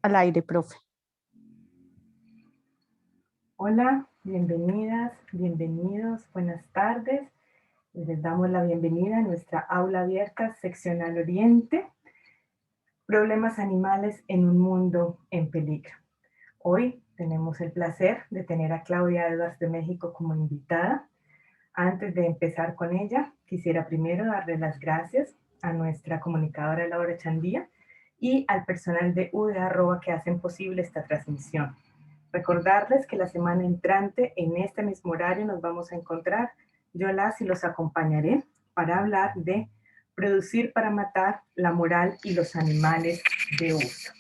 Al aire, profe. Hola, bienvenidas, bienvenidos, buenas tardes. Les damos la bienvenida a nuestra aula abierta seccional Oriente, problemas animales en un mundo en peligro. Hoy tenemos el placer de tener a Claudia Edwards de México como invitada. Antes de empezar con ella, quisiera primero darle las gracias a nuestra comunicadora Laura Chandía y al personal de UDA que hacen posible esta transmisión. Recordarles que la semana entrante, en este mismo horario, nos vamos a encontrar. Yo las y los acompañaré para hablar de producir para matar, la moral y los animales de uso.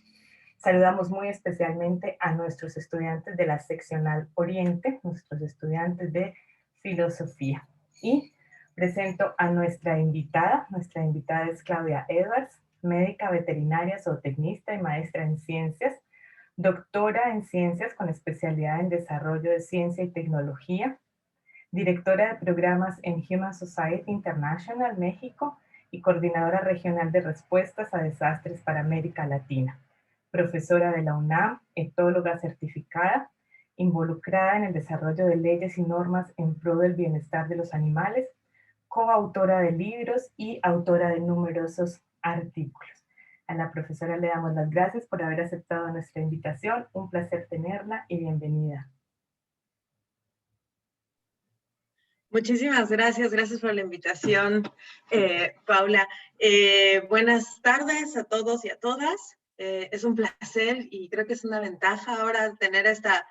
Saludamos muy especialmente a nuestros estudiantes de la seccional Oriente, nuestros estudiantes de filosofía. Y presento a nuestra invitada. Nuestra invitada es Claudia Edwards, médica veterinaria, zootecnista y maestra en ciencias, doctora en ciencias con especialidad en desarrollo de ciencia y tecnología, directora de programas en Human Society International México y coordinadora regional de respuestas a desastres para América Latina, profesora de la UNAM, etóloga certificada, involucrada en el desarrollo de leyes y normas en pro del bienestar de los animales, coautora de libros y autora de numerosos artículos. A la profesora le damos las gracias por haber aceptado nuestra invitación. Un placer tenerla y bienvenida. Muchísimas gracias, gracias por la invitación, Paula. Buenas tardes a todos y a todas. Es un placer y creo que es una ventaja ahora tener esta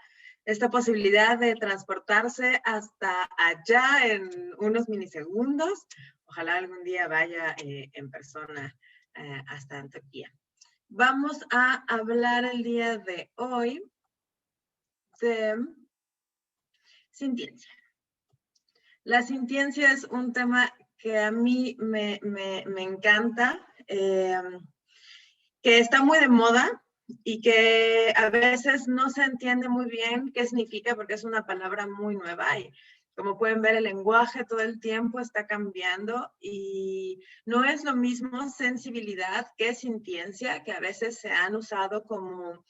posibilidad de transportarse hasta allá en unos milisegundos. Ojalá algún día vaya en persona hasta Antioquia. Vamos a hablar el día de hoy de sintiencia. La sintiencia es un tema que a mí me encanta, que está muy de moda y que a veces no se entiende muy bien qué significa porque es una palabra muy nueva y como pueden ver el lenguaje todo el tiempo está cambiando y no es lo mismo sensibilidad que sintiencia, que a veces se han usado como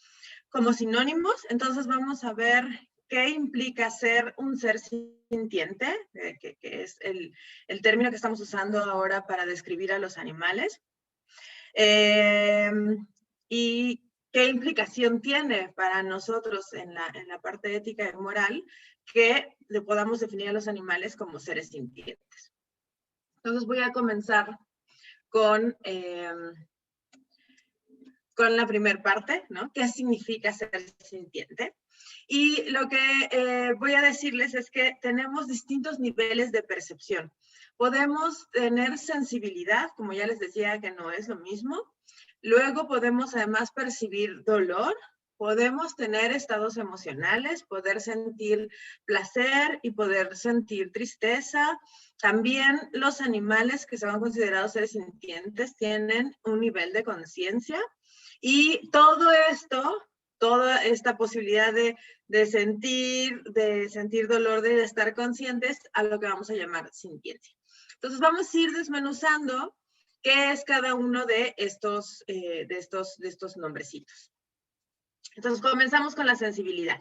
sinónimos. Entonces vamos a ver qué implica ser un ser sintiente, que es el término que estamos usando ahora para describir a los animales, y qué implicación tiene para nosotros en la parte ética y moral que le podamos definir a los animales como seres sintientes. Entonces voy a comenzar con la primera parte, ¿no? ¿Qué significa ser sintiente? Y lo que voy a decirles es que tenemos distintos niveles de percepción. Podemos tener sensibilidad, como ya les decía que no es lo mismo. Luego podemos además percibir dolor, podemos tener estados emocionales, poder sentir placer y poder sentir tristeza. También los animales que son considerados seres sintientes tienen un nivel de conciencia y todo esto, toda esta posibilidad de sentir dolor, de estar conscientes, a lo que vamos a llamar sintiencia. Entonces vamos a ir desmenuzando qué es cada uno de estos nombrecitos. Entonces comenzamos con la sensibilidad.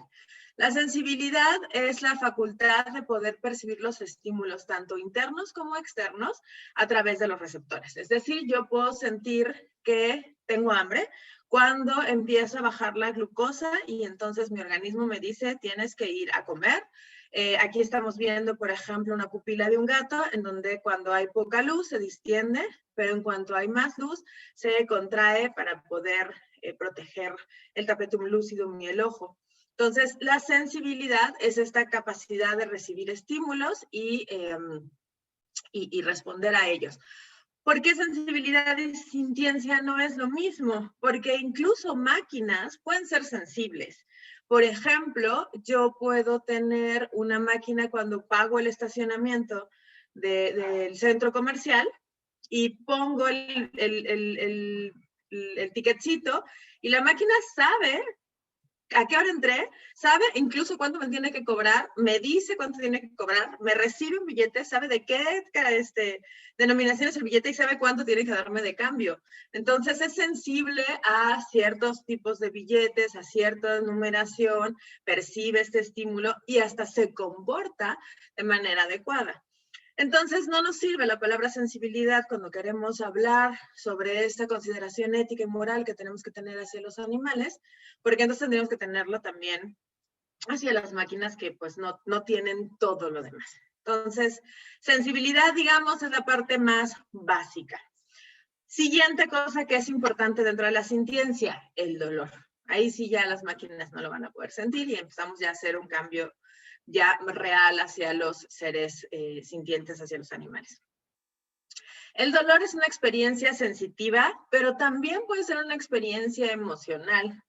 La sensibilidad es la facultad de poder percibir los estímulos, tanto internos como externos, a través de los receptores. Es decir, yo puedo sentir que tengo hambre cuando empieza a bajar la glucosa y entonces mi organismo me dice, tienes que ir a comer. Aquí estamos viendo, por ejemplo, una pupila de un gato en donde cuando hay poca luz se distiende, pero en cuanto hay más luz se contrae para poder proteger el tapetum lucidum y el ojo. Entonces, la sensibilidad es esta capacidad de recibir estímulos y responder a ellos. ¿Por qué sensibilidad y sintiencia no es lo mismo? Porque incluso máquinas pueden ser sensibles. Por ejemplo, yo puedo tener una máquina cuando pago el estacionamiento del centro comercial y pongo el ticketcito y la máquina sabe a qué hora entré, sabe incluso cuánto me tiene que cobrar, me dice cuánto tiene que cobrar, me recibe un billete, sabe de qué denominación es el billete y sabe cuánto tiene que darme de cambio. Entonces es sensible a ciertos tipos de billetes, a cierta numeración, percibe este estímulo y hasta se comporta de manera adecuada. Entonces, no nos sirve la palabra sensibilidad cuando queremos hablar sobre esta consideración ética y moral que tenemos que tener hacia los animales, porque entonces tendríamos que tenerlo también hacia las máquinas que pues no tienen todo lo demás. Entonces, sensibilidad, digamos, es la parte más básica. Siguiente cosa que es importante dentro de la sintiencia, el dolor. Ahí sí ya las máquinas no lo van a poder sentir y empezamos ya a hacer un cambio ya real hacia los seres sintientes, hacia los animales. El dolor es una experiencia sensitiva, pero también puede ser una experiencia emocional,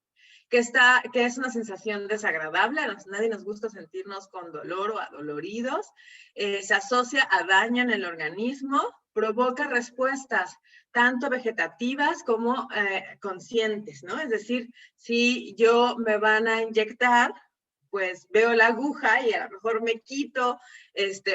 que es una sensación desagradable. A nadie nos gusta sentirnos con dolor o adoloridos. Se asocia a daño en el organismo, provoca respuestas tanto vegetativas como conscientes, ¿no? Es decir, si yo me van a inyectar, pues veo la aguja y a lo mejor me quito,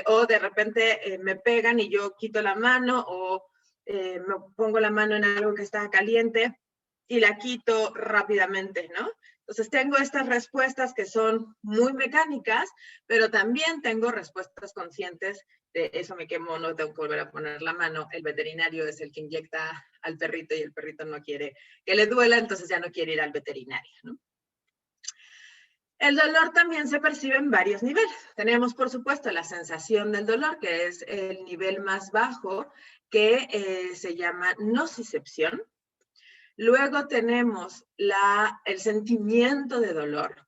o de repente me pegan y yo quito la mano, o me pongo la mano en algo que está caliente y la quito rápidamente, ¿no? Entonces tengo estas respuestas que son muy mecánicas, pero también tengo respuestas conscientes de eso me quemo, no tengo que volver a poner la mano. El veterinario es el que inyecta al perrito y el perrito no quiere que le duela, entonces ya no quiere ir al veterinario, ¿no? El dolor también se percibe en varios niveles. Tenemos, por supuesto, la sensación del dolor, que es el nivel más bajo, que se llama nocicepción. Luego tenemos el sentimiento de dolor,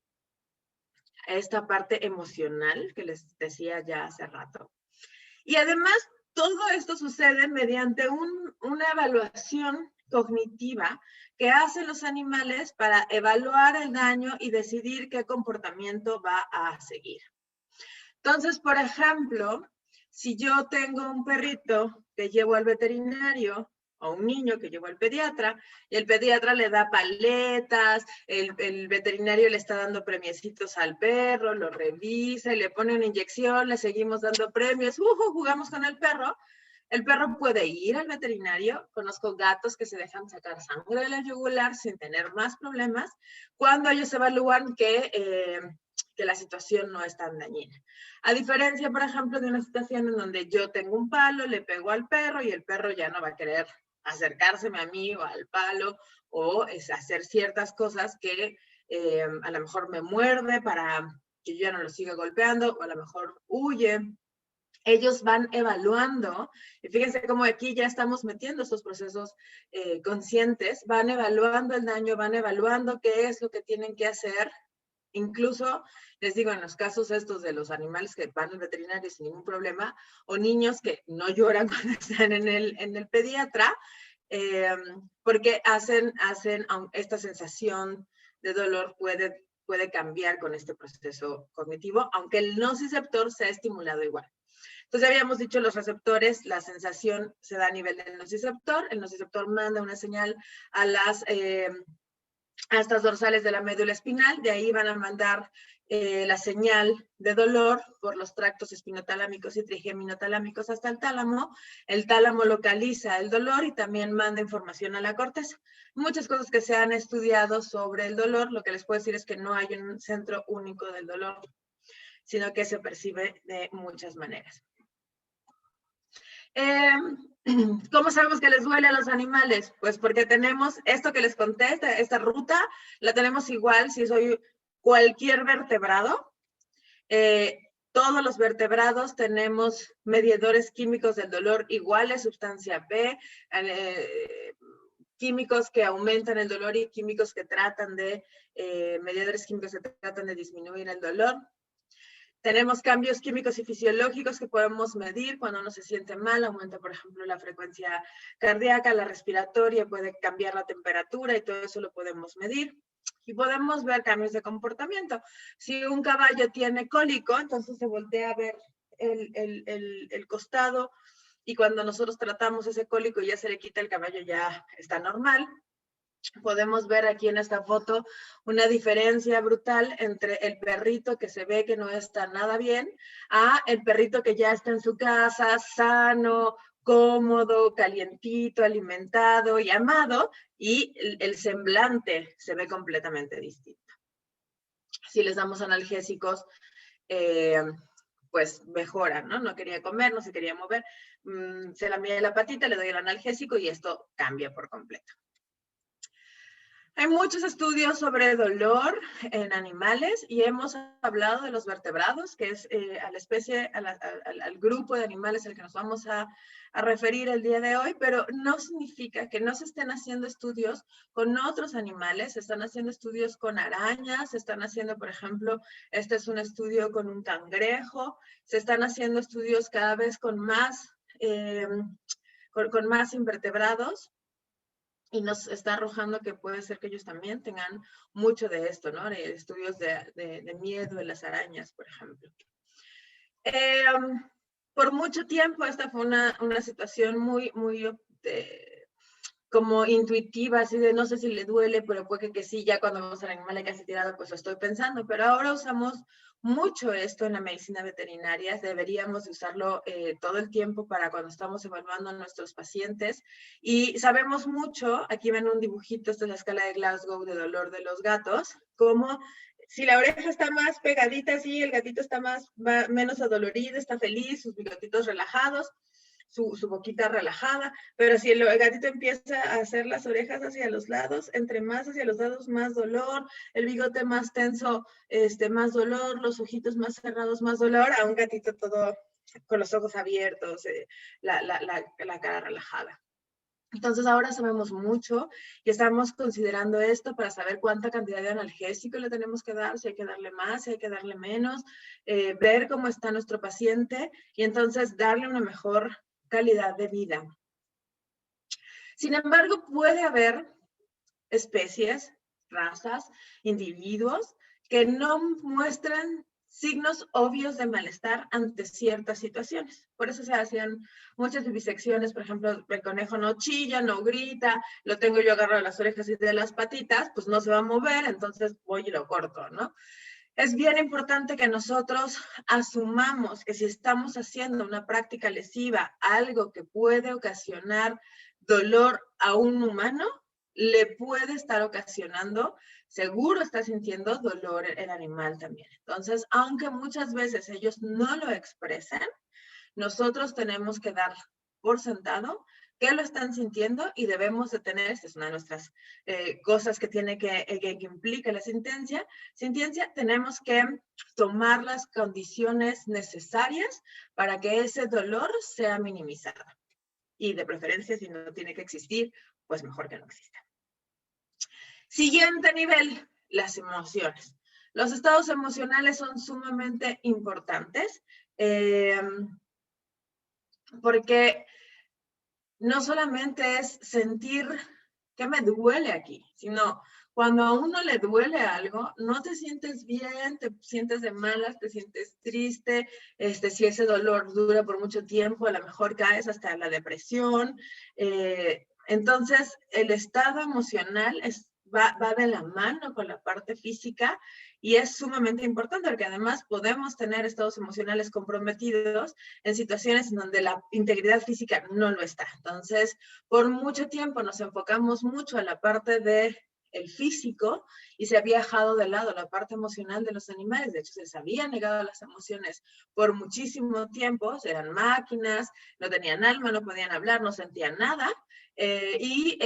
esta parte emocional que les decía ya hace rato. Y además, todo esto sucede mediante una evaluación cognitiva que hacen los animales para evaluar el daño y decidir qué comportamiento va a seguir. Entonces, por ejemplo, si yo tengo un perrito que llevo al veterinario o un niño que llevo al pediatra y el pediatra le da paletas, el veterinario le está dando premiecitos al perro, lo revisa y le pone una inyección, le seguimos dando premios, jugamos con el perro puede ir al veterinario. Conozco gatos que se dejan sacar sangre de la yugular sin tener más problemas cuando ellos evalúan que la situación no es tan dañina. A diferencia, por ejemplo, de una situación en donde yo tengo un palo, le pego al perro y el perro ya no va a querer acercárseme a mí o al palo o hacer ciertas cosas que a lo mejor me muerde para que yo ya no lo siga golpeando o a lo mejor huye. Ellos van evaluando, y fíjense cómo aquí ya estamos metiendo estos procesos conscientes, van evaluando el daño, van evaluando qué es lo que tienen que hacer. Incluso, les digo, en los casos estos de los animales que van al veterinario sin ningún problema, o niños que no lloran cuando están en el pediatra, porque hacen esta sensación de dolor puede cambiar con este proceso cognitivo, aunque el nociceptor sea estimulado igual. Entonces, ya habíamos dicho los receptores, la sensación se da a nivel del nociceptor, el nociceptor manda una señal a estas dorsales de la médula espinal, de ahí van a mandar la señal de dolor por los tractos espinotalámicos y trigeminotalámicos hasta el tálamo localiza el dolor y también manda información a la corteza. Muchas cosas que se han estudiado sobre el dolor, lo que les puedo decir es que no hay un centro único del dolor, sino que se percibe de muchas maneras. ¿Cómo sabemos que les duele a los animales? Pues porque tenemos esto que les conté, esta ruta, la tenemos igual si soy cualquier vertebrado. Todos los vertebrados tenemos mediadores químicos del dolor iguales, sustancia B, químicos que aumentan el dolor y químicos que tratan de, mediadores químicos que tratan de disminuir el dolor. Tenemos cambios químicos y fisiológicos que podemos medir cuando uno se siente mal, aumenta, por ejemplo, la frecuencia cardíaca, la respiratoria, puede cambiar la temperatura y todo eso lo podemos medir. Y podemos ver cambios de comportamiento. Si un caballo tiene cólico, entonces se voltea a ver el costado y cuando nosotros tratamos ese cólico y ya se le quita, el caballo ya está normal. Podemos ver aquí en esta foto una diferencia brutal entre el perrito que se ve que no está nada bien a el perrito que ya está en su casa, sano, cómodo, calientito, alimentado y amado, y el semblante se ve completamente distinto. Si les damos analgésicos, pues mejoran, ¿no? No quería comer, no se quería mover, se lamía la patita, le doy el analgésico y esto cambia por completo. Hay muchos estudios sobre dolor en animales y hemos hablado de los vertebrados, que es a la especie, al grupo de animales al que nos vamos a referir el día de hoy, pero no significa que no se estén haciendo estudios con otros animales. Se están haciendo estudios con arañas, se están haciendo, por ejemplo, este es un estudio con un cangrejo, se están haciendo estudios cada vez con más invertebrados. Y nos está arrojando que puede ser que ellos también tengan mucho de esto, ¿no? De estudios de miedo de las arañas, por ejemplo. Por mucho tiempo esta fue una situación muy como intuitiva, así de no sé si le duele, pero puede que sí, ya cuando vemos al animal casi tirado, pues lo estoy pensando. Pero ahora usamos mucho esto en la medicina veterinaria, deberíamos usarlo todo el tiempo para cuando estamos evaluando a nuestros pacientes. Y sabemos mucho, aquí ven un dibujito, esta es la escala de Glasgow de dolor de los gatos, como si la oreja está más pegadita, así el gatito está menos adolorido, está feliz, sus bigotitos relajados, su boquita relajada, pero si el gatito empieza a hacer las orejas hacia los lados, entre más hacia los lados, más dolor, el bigote más tenso, más dolor, los ojitos más cerrados, más dolor, a un gatito todo con los ojos abiertos, la cara relajada. Entonces ahora sabemos mucho y estamos considerando esto para saber cuánta cantidad de analgésico le tenemos que dar, si hay que darle más, si hay que darle menos, ver cómo está nuestro paciente y entonces darle una mejor calidad de vida. Sin embargo, puede haber especies, razas, individuos que no muestran signos obvios de malestar ante ciertas situaciones. Por eso se hacían muchas vivisecciones, por ejemplo, el conejo no chilla, no grita, lo tengo yo agarrado de las orejas y de las patitas, pues no se va a mover, entonces voy y lo corto, ¿no? Es bien importante que nosotros asumamos que si estamos haciendo una práctica lesiva, algo que puede ocasionar dolor a un humano, le puede estar ocasionando, seguro está sintiendo dolor el animal también. Entonces, aunque muchas veces ellos no lo expresen, nosotros tenemos que dar por sentado que lo están sintiendo y debemos de tener, esta es una de nuestras cosas que tiene que implica la sentencia, tenemos que tomar las condiciones necesarias para que ese dolor sea minimizado. Y de preferencia, si no tiene que existir, pues mejor que no exista. Siguiente nivel, las emociones. Los estados emocionales son sumamente importantes porque no solamente es sentir que me duele aquí, sino cuando a uno le duele algo, no te sientes bien, te sientes de malas, te sientes triste, si ese dolor dura por mucho tiempo, a lo mejor caes hasta la depresión. Entonces, el estado emocional va de la mano con la parte física y es sumamente importante porque además podemos tener estados emocionales comprometidos en situaciones en donde la integridad física no lo está. Entonces, por mucho tiempo nos enfocamos mucho a la parte del físico y se había dejado de lado la parte emocional de los animales. De hecho, se les había negado las emociones por muchísimo tiempo. Eran máquinas, no tenían alma, no podían hablar, no sentían nada. Y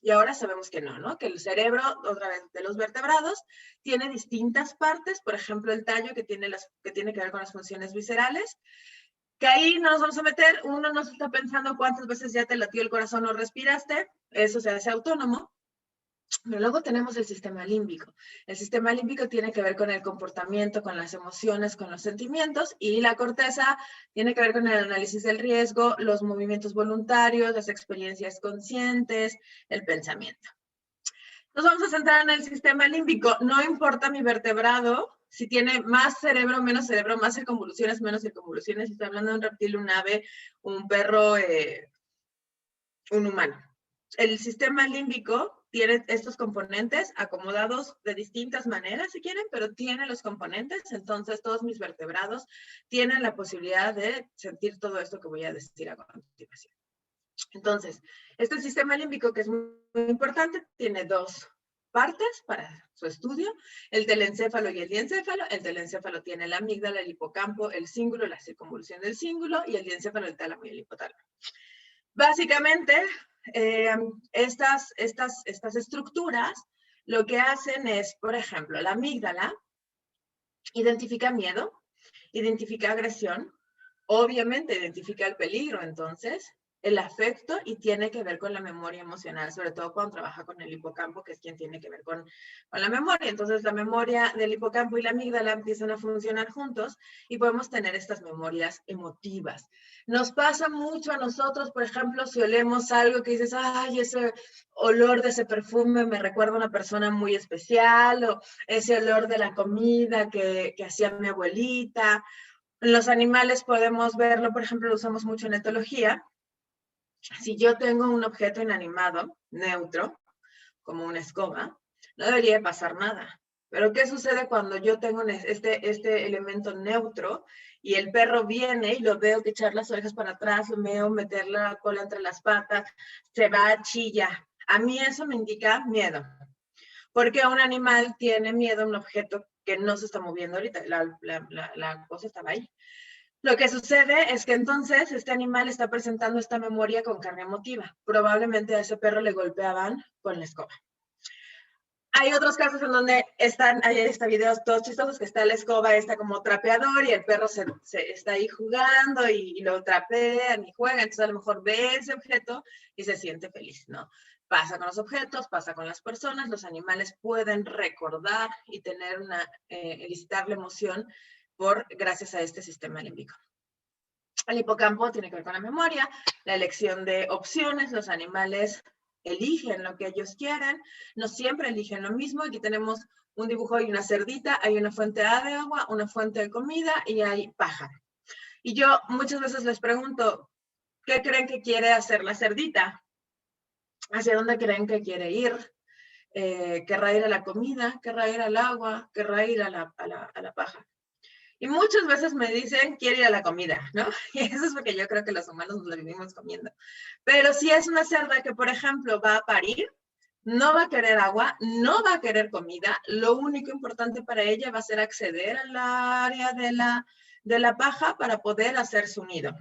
ahora sabemos que no, ¿no? Que el cerebro, otra vez, de los vertebrados, tiene distintas partes, por ejemplo, el tallo que tiene que ver con las funciones viscerales, que ahí no nos vamos a meter, uno no está pensando cuántas veces ya te latió el corazón o respiraste, eso se hace autónomo. Pero luego tenemos el sistema límbico. El sistema límbico tiene que ver con el comportamiento, con las emociones, con los sentimientos, y la corteza tiene que ver con el análisis del riesgo, los movimientos voluntarios, las experiencias conscientes, el pensamiento. Nos vamos a centrar en el sistema límbico. No importa mi vertebrado, si tiene más cerebro, menos cerebro, más circunvoluciones, menos circunvoluciones, si estoy hablando de un reptil, un ave, un perro, un humano. El sistema límbico tiene estos componentes acomodados de distintas maneras, si quieren, pero tiene los componentes, entonces todos mis vertebrados tienen la posibilidad de sentir todo esto que voy a decir a continuación. Entonces, este sistema límbico, que es muy importante, tiene dos partes para su estudio, el telencéfalo y el diencéfalo. El telencéfalo tiene la amígdala, el hipocampo, el cíngulo, la circunvolución del cíngulo, y el diencéfalo, el tálamo y el hipotálamo. Básicamente, estas estructuras lo que hacen es, por ejemplo, la amígdala identifica miedo, identifica agresión, obviamente identifica el peligro, entonces, el afecto, y tiene que ver con la memoria emocional, sobre todo cuando trabaja con el hipocampo, que es quien tiene que ver con la memoria. Entonces, la memoria del hipocampo y la amígdala empiezan a funcionar juntos y podemos tener estas memorias emotivas. Nos pasa mucho a nosotros, por ejemplo, si olemos algo que dices, ay, ese olor de ese perfume me recuerda a una persona muy especial, o ese olor de la comida que hacía mi abuelita. En los animales podemos verlo, por ejemplo, lo usamos mucho en etología. Si yo tengo un objeto inanimado, neutro, como una escoba, no debería pasar nada. Pero ¿qué sucede cuando yo tengo este elemento neutro y el perro viene y lo veo que echar las orejas para atrás, lo veo meter la cola entre las patas, se va, chilla? A mí eso me indica miedo. Porque un animal tiene miedo a un objeto que no se está moviendo ahorita, la cosa estaba ahí. Lo que sucede es que entonces este animal está presentando esta memoria con carga emotiva. Probablemente a ese perro le golpeaban con la escoba. Hay otros casos en donde hay videos todos chistosos, que está la escoba, está como trapeador y el perro se está ahí jugando y lo trapean y juegan. Entonces a lo mejor ve ese objeto y se siente feliz, ¿no? Pasa con los objetos, pasa con las personas. Los animales pueden recordar y tener elicitar la emoción gracias a este sistema límbico. El hipocampo tiene que ver con la memoria, la elección de opciones. Los animales eligen lo que ellos quieren, no siempre eligen lo mismo. Aquí tenemos un dibujo y una cerdita, hay una fuente de agua, una fuente de comida y hay paja. Y yo muchas veces les pregunto, ¿qué creen que quiere hacer la cerdita? ¿Hacia dónde creen que quiere ir? ¿Querrá ir a la comida? ¿Querrá ir al agua? ¿Querrá ir a la paja? Y muchas veces me dicen, quiere ir a la comida, ¿no? Y eso es porque yo creo que los humanos nos lo vivimos comiendo. Pero si es una cerda que, por ejemplo, va a parir, no va a querer agua, no va a querer comida, lo único importante para ella va a ser acceder al área de la paja para poder hacer su nido.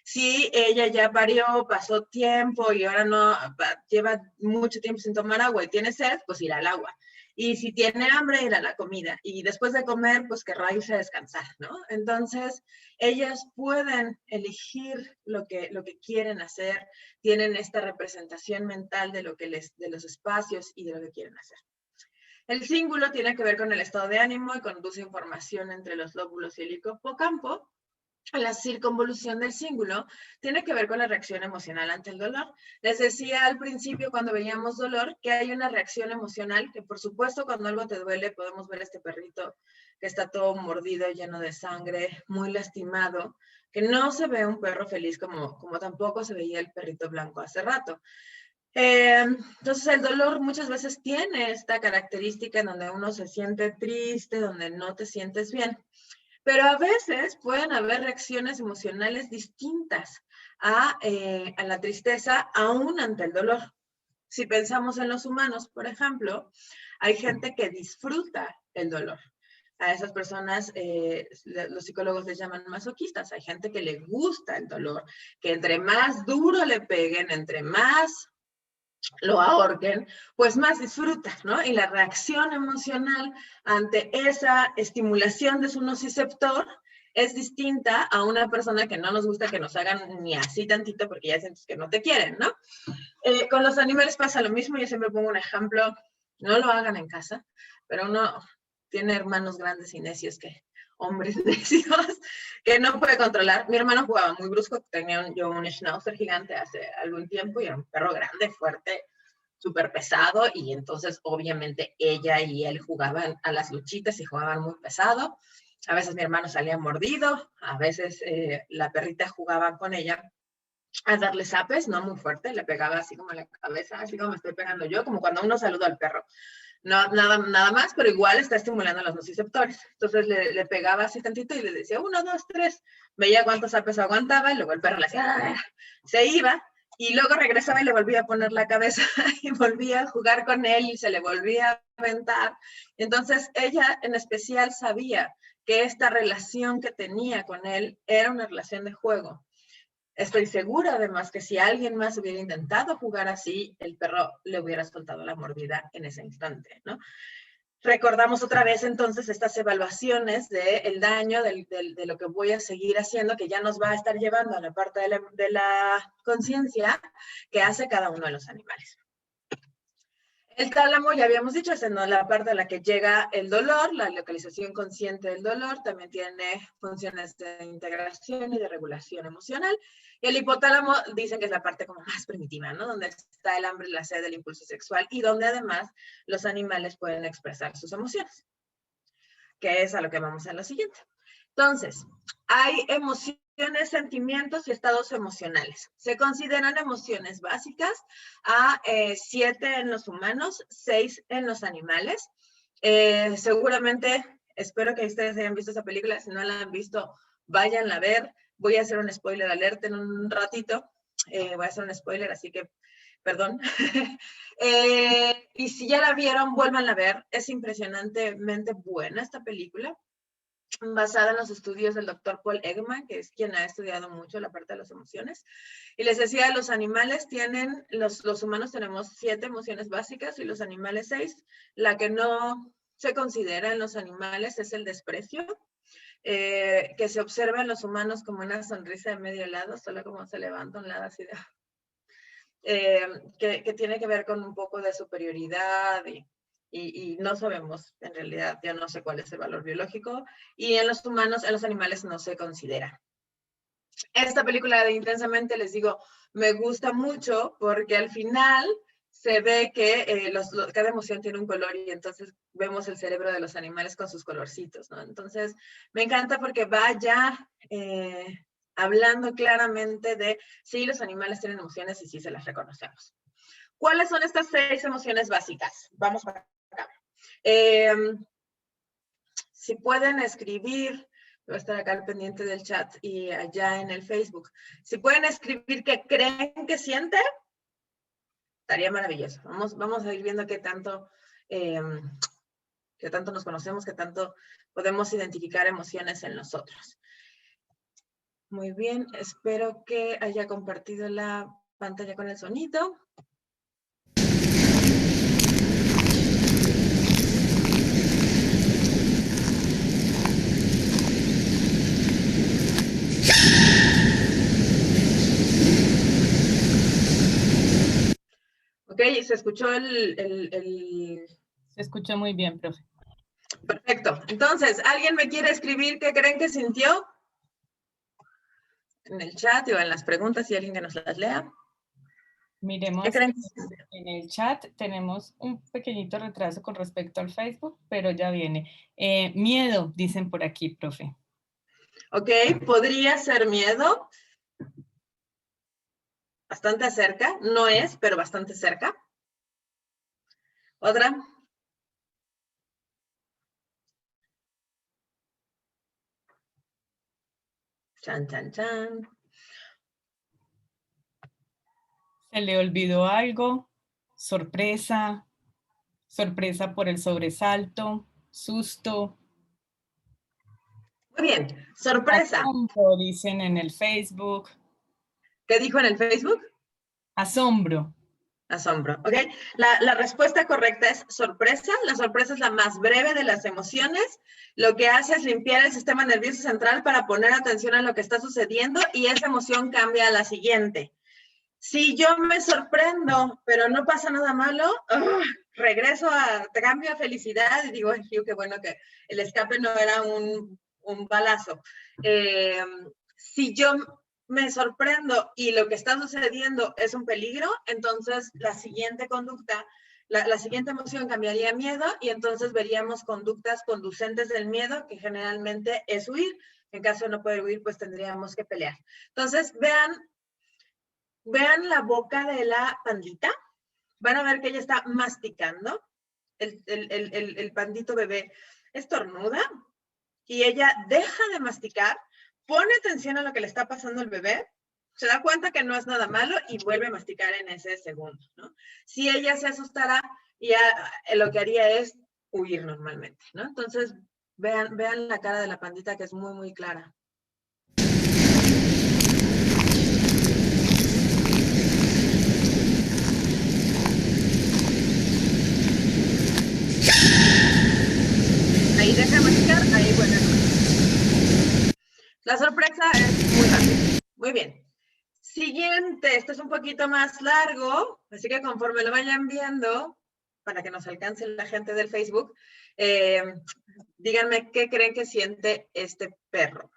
Si ella ya parió, pasó tiempo y ahora no, lleva mucho tiempo sin tomar agua y tiene sed, pues irá al agua. Y si tiene hambre, irá a la comida. Y después de comer, pues querrá irse a descansar, ¿no? Entonces, ellas pueden elegir lo que quieren hacer, tienen esta representación mental de los espacios y de lo que quieren hacer. El cíngulo tiene que ver con el estado de ánimo y conduce información entre los lóbulos y el hipocampo. La circunvolución del cíngulo tiene que ver con la reacción emocional ante el dolor. Les decía al principio, cuando veíamos dolor, que hay una reacción emocional, que por supuesto cuando algo te duele, podemos ver este perrito que está todo mordido, lleno de sangre, muy lastimado, que no se ve un perro feliz como tampoco se veía el perrito blanco hace rato. Entonces el dolor muchas veces tiene esta característica en donde uno se siente triste, donde no te sientes bien. Pero a veces pueden haber reacciones emocionales distintas a la tristeza, aún ante el dolor. Si pensamos en los humanos, por ejemplo, hay gente que disfruta el dolor. A esas personas los psicólogos les llaman masoquistas. Hay gente que le gusta el dolor, que entre más duro le peguen, entre más lo ahorquen, pues más disfruta, ¿no? Y la reacción emocional ante esa estimulación de su nociceptor es distinta a una persona que no nos gusta que nos hagan ni así tantito porque ya sientes que no te quieren, ¿no? Con los animales pasa lo mismo. Yo siempre pongo un ejemplo, no lo hagan en casa, pero uno tiene hermanos grandes y necios que hombres necios que no puede controlar. Mi hermano jugaba muy brusco, tenía yo un schnauzer gigante hace algún tiempo y era un perro grande, fuerte, súper pesado, y entonces obviamente ella y él jugaban a las luchitas y jugaban muy pesado. A veces mi hermano salía mordido, a veces la perrita jugaba con ella a darle zapes, no muy fuerte, le pegaba así como en la cabeza, así como me estoy pegando yo, como cuando uno saluda al perro. No, nada más, pero igual está estimulando los nociceptores. Entonces le pegaba así tantito y le decía 1, 2, 3. Veía cuántos zapes aguantaba y luego el perro le hacía, ¡ah! Se iba y luego regresaba y le volvía a poner la cabeza y volvía a jugar con él y se le volvía a aventar. Entonces ella en especial sabía que esta relación que tenía con él era una relación de juego. Estoy segura, además, que si alguien más hubiera intentado jugar así, el perro le hubiera soltado la mordida en ese instante, ¿no? Recordamos otra vez, entonces, estas evaluaciones del daño, de lo que voy a seguir haciendo, que ya nos va a estar llevando a la parte de la conciencia que hace cada uno de los animales. El tálamo, ya habíamos dicho, es la parte a la que llega el dolor, la localización consciente del dolor, también tiene funciones de integración y de regulación emocional. Y el hipotálamo dicen que es la parte como más primitiva, ¿no? Donde está el hambre, la sed, el impulso sexual y donde además los animales pueden expresar sus emociones, que es a lo que vamos a lo siguiente. Entonces, hay emociones, sentimientos y estados emocionales. Se consideran emociones básicas a 7 en los humanos, 6 en los animales. Seguramente, espero que ustedes hayan visto esa película. Si no la han visto, váyanla a ver. Voy a hacer un spoiler alert en un ratito. Voy a hacer un spoiler, así que perdón. Y si ya la vieron, vuélvanla a ver. Es impresionantemente buena esta película, basada en los estudios del doctor Paul Ekman, que es quien ha estudiado mucho la parte de las emociones. Y les decía, los animales tienen, los humanos tenemos 7 emociones básicas y los animales 6. La que no se considera en los animales es el desprecio, que se observa en los humanos como una sonrisa de medio lado, solo como se levanta un lado así de... que tiene que ver con un poco de superioridad y no sabemos, en realidad, yo no sé cuál es el valor biológico, y en los humanos, en los animales no se considera. Esta película de Intensamente, les digo, me gusta mucho porque al final se ve que cada emoción tiene un color y entonces vemos el cerebro de los animales con sus colorcitos, ¿no? Entonces, me encanta porque va ya hablando claramente de si los animales tienen emociones y si se las reconocemos. ¿Cuáles son estas 6 emociones básicas? Vamos para acá. Si pueden escribir, voy a estar acá al pendiente del chat y allá en el Facebook. Si pueden escribir qué creen que siente, estaría maravilloso. Vamos a ir viendo qué tanto nos conocemos, qué tanto podemos identificar emociones en nosotros. Muy bien, espero que haya compartido la pantalla con el sonido. Ok, ¿se escuchó Se escuchó muy bien, profe. Perfecto. Entonces, ¿alguien me quiere escribir qué creen que sintió? En el chat o en las preguntas, si alguien que nos las lea. Miremos, ¿Qué creen? en el chat tenemos un pequeñito retraso con respecto al Facebook, pero ya viene. Miedo, dicen por aquí, profe. Ok, podría ser miedo. Bastante cerca, no es, pero bastante cerca. ¿Otra? Chan, chan, chan. Se le olvidó algo, sorpresa, sorpresa por el sobresalto, susto. Muy bien, sorpresa. Asombro, dicen en el Facebook. ¿Qué dijo en el Facebook? Asombro. Asombro, ¿ok? La respuesta correcta es sorpresa. La sorpresa es la más breve de las emociones. Lo que hace es limpiar el sistema nervioso central para poner atención a lo que está sucediendo y esa emoción cambia a la siguiente. Si yo me sorprendo, pero no pasa nada malo, regreso cambio a felicidad y digo, qué bueno que el escape no era un balazo. Si yo me sorprendo y lo que está sucediendo es un peligro, entonces la siguiente conducta, la siguiente emoción cambiaría a miedo y entonces veríamos conductas conducentes del miedo, que generalmente es huir. En caso de no poder huir, pues tendríamos que pelear. Entonces, vean vean la boca de la pandita. Van a ver que ella está masticando. El pandito bebé estornuda y ella deja de masticar, pone atención a lo que le está pasando al bebé, se da cuenta que no es nada malo y vuelve a masticar en ese segundo, ¿no? Si ella se asustara, ya lo que haría es huir normalmente, ¿no? Entonces, vean la cara de la pandita, que es muy, muy clara. Ahí deja de masticar, ahí vuelve a masticar. La sorpresa es muy rápida. Muy bien. Siguiente, esto es un poquito más largo, así que conforme lo vayan viendo, para que nos alcance la gente del Facebook, díganme qué creen que siente este perro.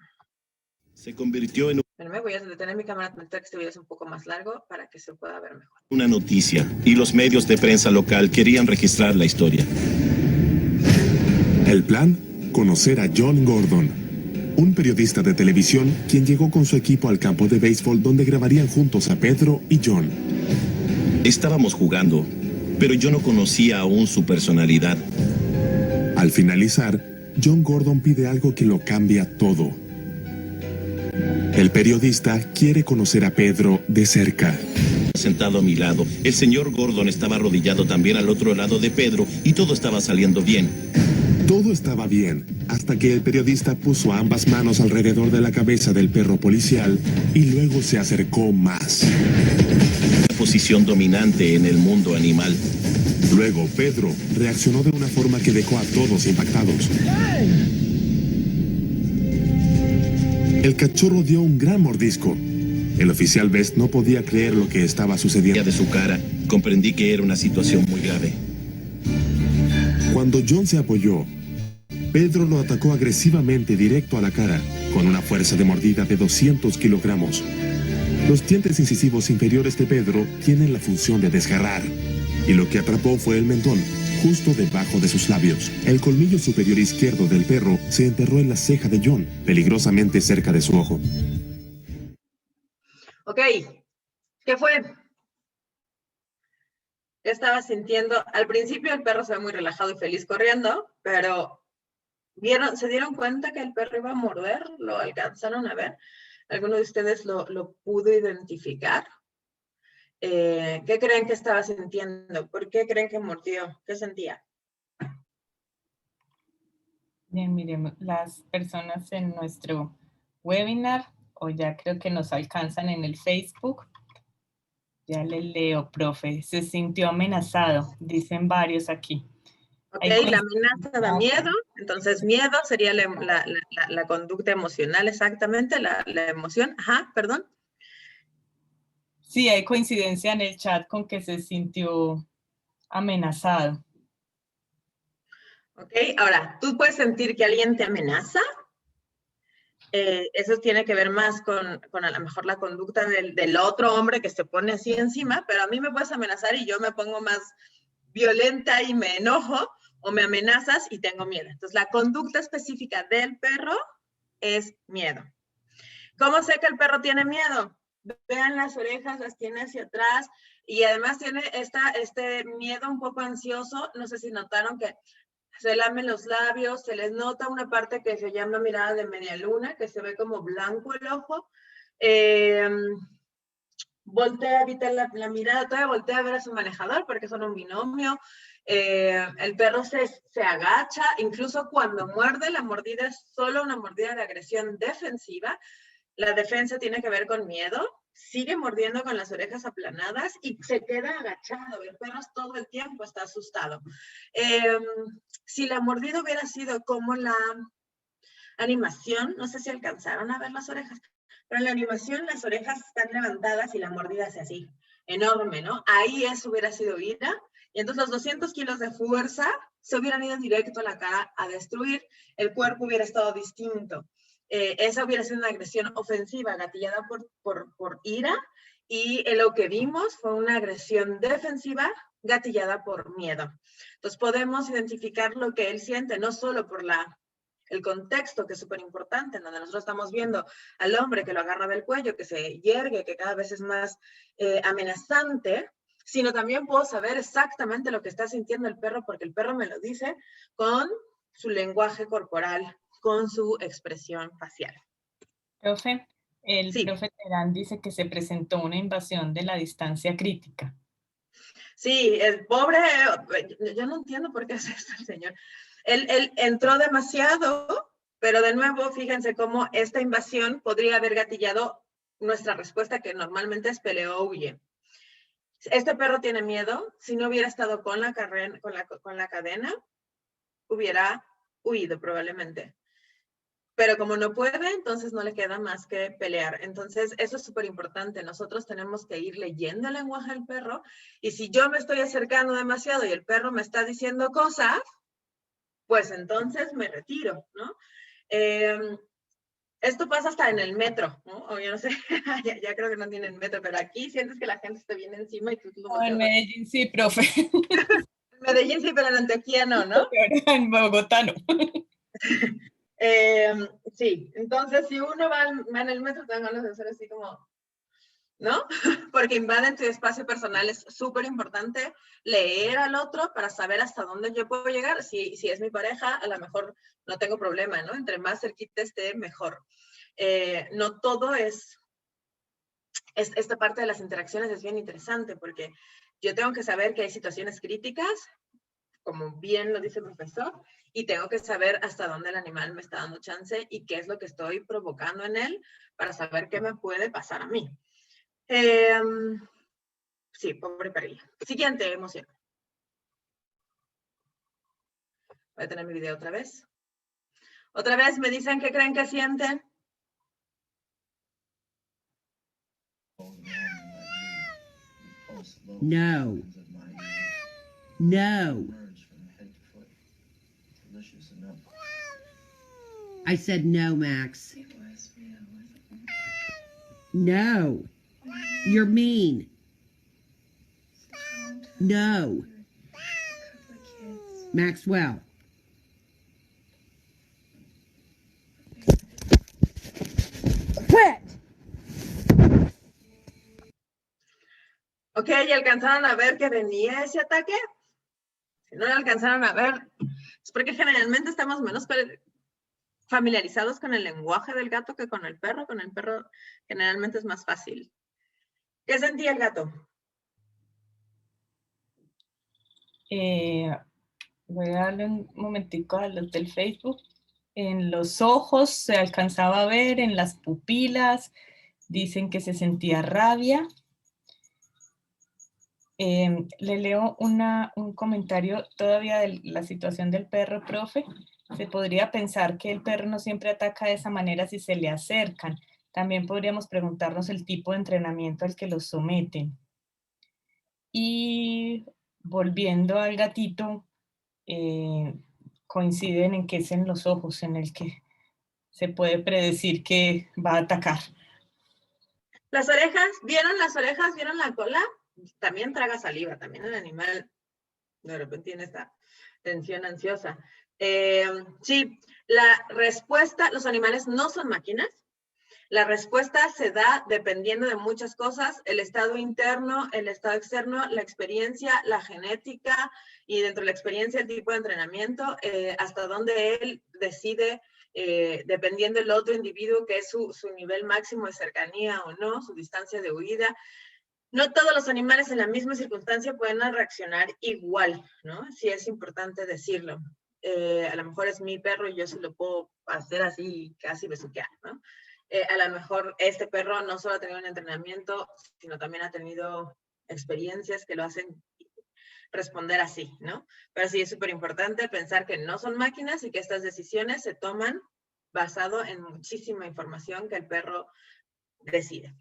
Se convirtió en Me voy a detener mi cámara para que este video es un poco más largo para que se pueda ver mejor. una noticia y los medios de prensa local querían registrar la historia. El plan, conocer a John Gordon, un periodista de televisión quien llegó con su equipo al campo de béisbol donde grabarían juntos a Pedro y John. Estábamos jugando, pero yo no conocía aún su personalidad. Al finalizar, John Gordon pide algo que lo cambia todo. El periodista quiere conocer a Pedro de cerca. Sentado a mi lado, el señor Gordon estaba arrodillado también al otro lado de Pedro y todo estaba saliendo bien. Todo estaba bien, hasta que el periodista puso ambas manos alrededor de la cabeza del perro policial y luego se acercó más. Una posición dominante en el mundo animal. Luego, Pedro reaccionó de una forma que dejó a todos impactados. El cachorro dio un gran mordisco. El oficial Best no podía creer lo que estaba sucediendo. De su cara, comprendí que era una situación muy grave. Cuando John se apoyó, Pedro lo atacó agresivamente directo a la cara, con una fuerza de mordida de 200 kilogramos. Los dientes incisivos inferiores de Pedro tienen la función de desgarrar, y lo que atrapó fue el mentón, justo debajo de sus labios. El colmillo superior izquierdo del perro se enterró en la ceja de John, peligrosamente cerca de su ojo. Ok, ¿qué fue? ¿Qué estaba sintiendo? Al principio el perro se ve muy relajado y feliz corriendo, pero ¿se dieron cuenta que el perro iba a morder? ¿Lo alcanzaron a ver? ¿Alguno de ustedes lo pudo identificar? ¿Qué creen que estaba sintiendo? ¿Por qué creen que mordió? ¿Qué sentía? Bien, miren, las personas en nuestro webinar, o ya creo que nos alcanzan en el Facebook. Ya le leo, profe. Se sintió amenazado, dicen varios aquí. Ok, la amenaza da miedo, entonces miedo sería la conducta emocional, exactamente, la emoción. Ajá, perdón. Sí, hay coincidencia en el chat con que se sintió amenazado. Ok, ahora, ¿tú puedes sentir que alguien te amenaza? Eso tiene que ver más con a lo mejor la conducta del otro hombre que se pone así encima, pero a mí me puedes amenazar y yo me pongo más violenta y me enojo, o me amenazas y tengo miedo. Entonces, la conducta específica del perro es miedo. ¿Cómo sé que el perro tiene miedo? Vean las orejas, las tiene hacia atrás y además tiene este miedo un poco ansioso. No sé si notaron que se lamen los labios, se les nota una parte que se llama mirada de media luna, que se ve como blanco el ojo. Voltea a evitar la mirada, todavía voltea a ver a su manejador porque son un binomio. El perro se agacha, incluso cuando muerde, la mordida es solo una mordida de agresión defensiva. La defensa tiene que ver con miedo, sigue mordiendo con las orejas aplanadas y se queda agachado. El perro todo el tiempo está asustado. Si la mordida hubiera sido como la animación, no sé si alcanzaron a ver las orejas, pero en la animación las orejas están levantadas y la mordida hace así, enorme, ¿no? Ahí eso hubiera sido ira. Y entonces los 200 kilos de fuerza se hubieran ido directo a la cara a destruir, el cuerpo hubiera estado distinto. Esa hubiera sido una agresión ofensiva gatillada por ira, y lo que vimos fue una agresión defensiva gatillada por miedo. Entonces podemos identificar lo que él siente, no solo por el contexto, que es súper importante, en donde nosotros estamos viendo al hombre que lo agarra del cuello, que se yergue, que cada vez es más amenazante, sino también puedo saber exactamente lo que está sintiendo el perro, porque el perro me lo dice con su lenguaje corporal, con su expresión facial. Profe, el Sí. profe Terán dice que se presentó una invasión de la distancia crítica. Sí, el pobre, yo no entiendo por qué hace esto el señor. Él entró demasiado, pero de nuevo, fíjense cómo esta invasión podría haber gatillado nuestra respuesta, que normalmente es pelea o huye. Este perro tiene miedo. Si no hubiera estado con la cadena, hubiera huido probablemente. Pero como no puede, entonces no le queda más que pelear. Entonces, eso es súper importante. Nosotros tenemos que ir leyendo el lenguaje del perro. Y si yo me estoy acercando demasiado y el perro me está diciendo cosas, pues entonces me retiro, ¿no? Esto pasa hasta en el metro, ¿no? O yo no sé, ya creo que no tienen metro, pero aquí sientes que la gente te viene encima y tú lo No, en Medellín sí, profe. En Medellín sí, pero en Antioquia no, ¿no? En Bogotá no. Sí, entonces si uno va en el metro, te dan ganas de hacer así como, ¿no? Porque invaden tu espacio personal. Es súper importante leer al otro para saber hasta dónde yo puedo llegar. Si es mi pareja, a lo mejor no tengo problema, ¿no? Entre más cerquita esté, mejor. No todo esta parte de las interacciones es bien interesante, porque yo tengo que saber que hay situaciones críticas, como bien lo dice el profesor, y tengo que saber hasta dónde el animal me está dando chance y qué es lo que estoy provocando en él para saber qué me puede pasar a mí. Sí, pobre perrilla. Siguiente emoción. Voy a tener mi video otra vez. Otra vez me dicen qué creen que sienten. No. No. I said no, Max. No. You're mean. No. Maxwell. Quit. Ok, ¿y alcanzaron a ver que venía ese ataque? Si no lo alcanzaron a ver, es porque generalmente estamos menos familiarizados con el lenguaje del gato que con el perro. Con el perro generalmente es más fácil. ¿Qué sentía el gato? Voy a darle un momentico a los del Facebook. En los ojos se alcanzaba a ver, en las pupilas, dicen que se sentía rabia. Le leo un comentario todavía de la situación del perro, profe. Se podría pensar que el perro no siempre ataca de esa manera si se le acercan. También podríamos preguntarnos el tipo de entrenamiento al que los someten. Y volviendo al gatito, coinciden en que es en los ojos en el que se puede predecir que va a atacar. Las orejas, ¿vieron las orejas? ¿Vieron la cola? También traga saliva, también el animal de repente tiene esta tensión ansiosa. Sí, la respuesta, los animales no son máquinas. La respuesta se da dependiendo de muchas cosas: el estado interno, el estado externo, la experiencia, la genética, y dentro de la experiencia el tipo de entrenamiento, hasta donde él decide, dependiendo del otro individuo, que es su nivel máximo de cercanía o no, su distancia de huida. No todos los animales en la misma circunstancia pueden reaccionar igual, ¿no? Sí es importante decirlo. A lo mejor es mi perro y yo sí lo puedo hacer así, casi besuquear, ¿no? A lo mejor este perro no solo ha tenido un entrenamiento, sino también ha tenido experiencias que lo hacen responder así, ¿no? Pero sí es súper importante pensar que no son máquinas y que estas decisiones se toman basado en muchísima información que el perro decide.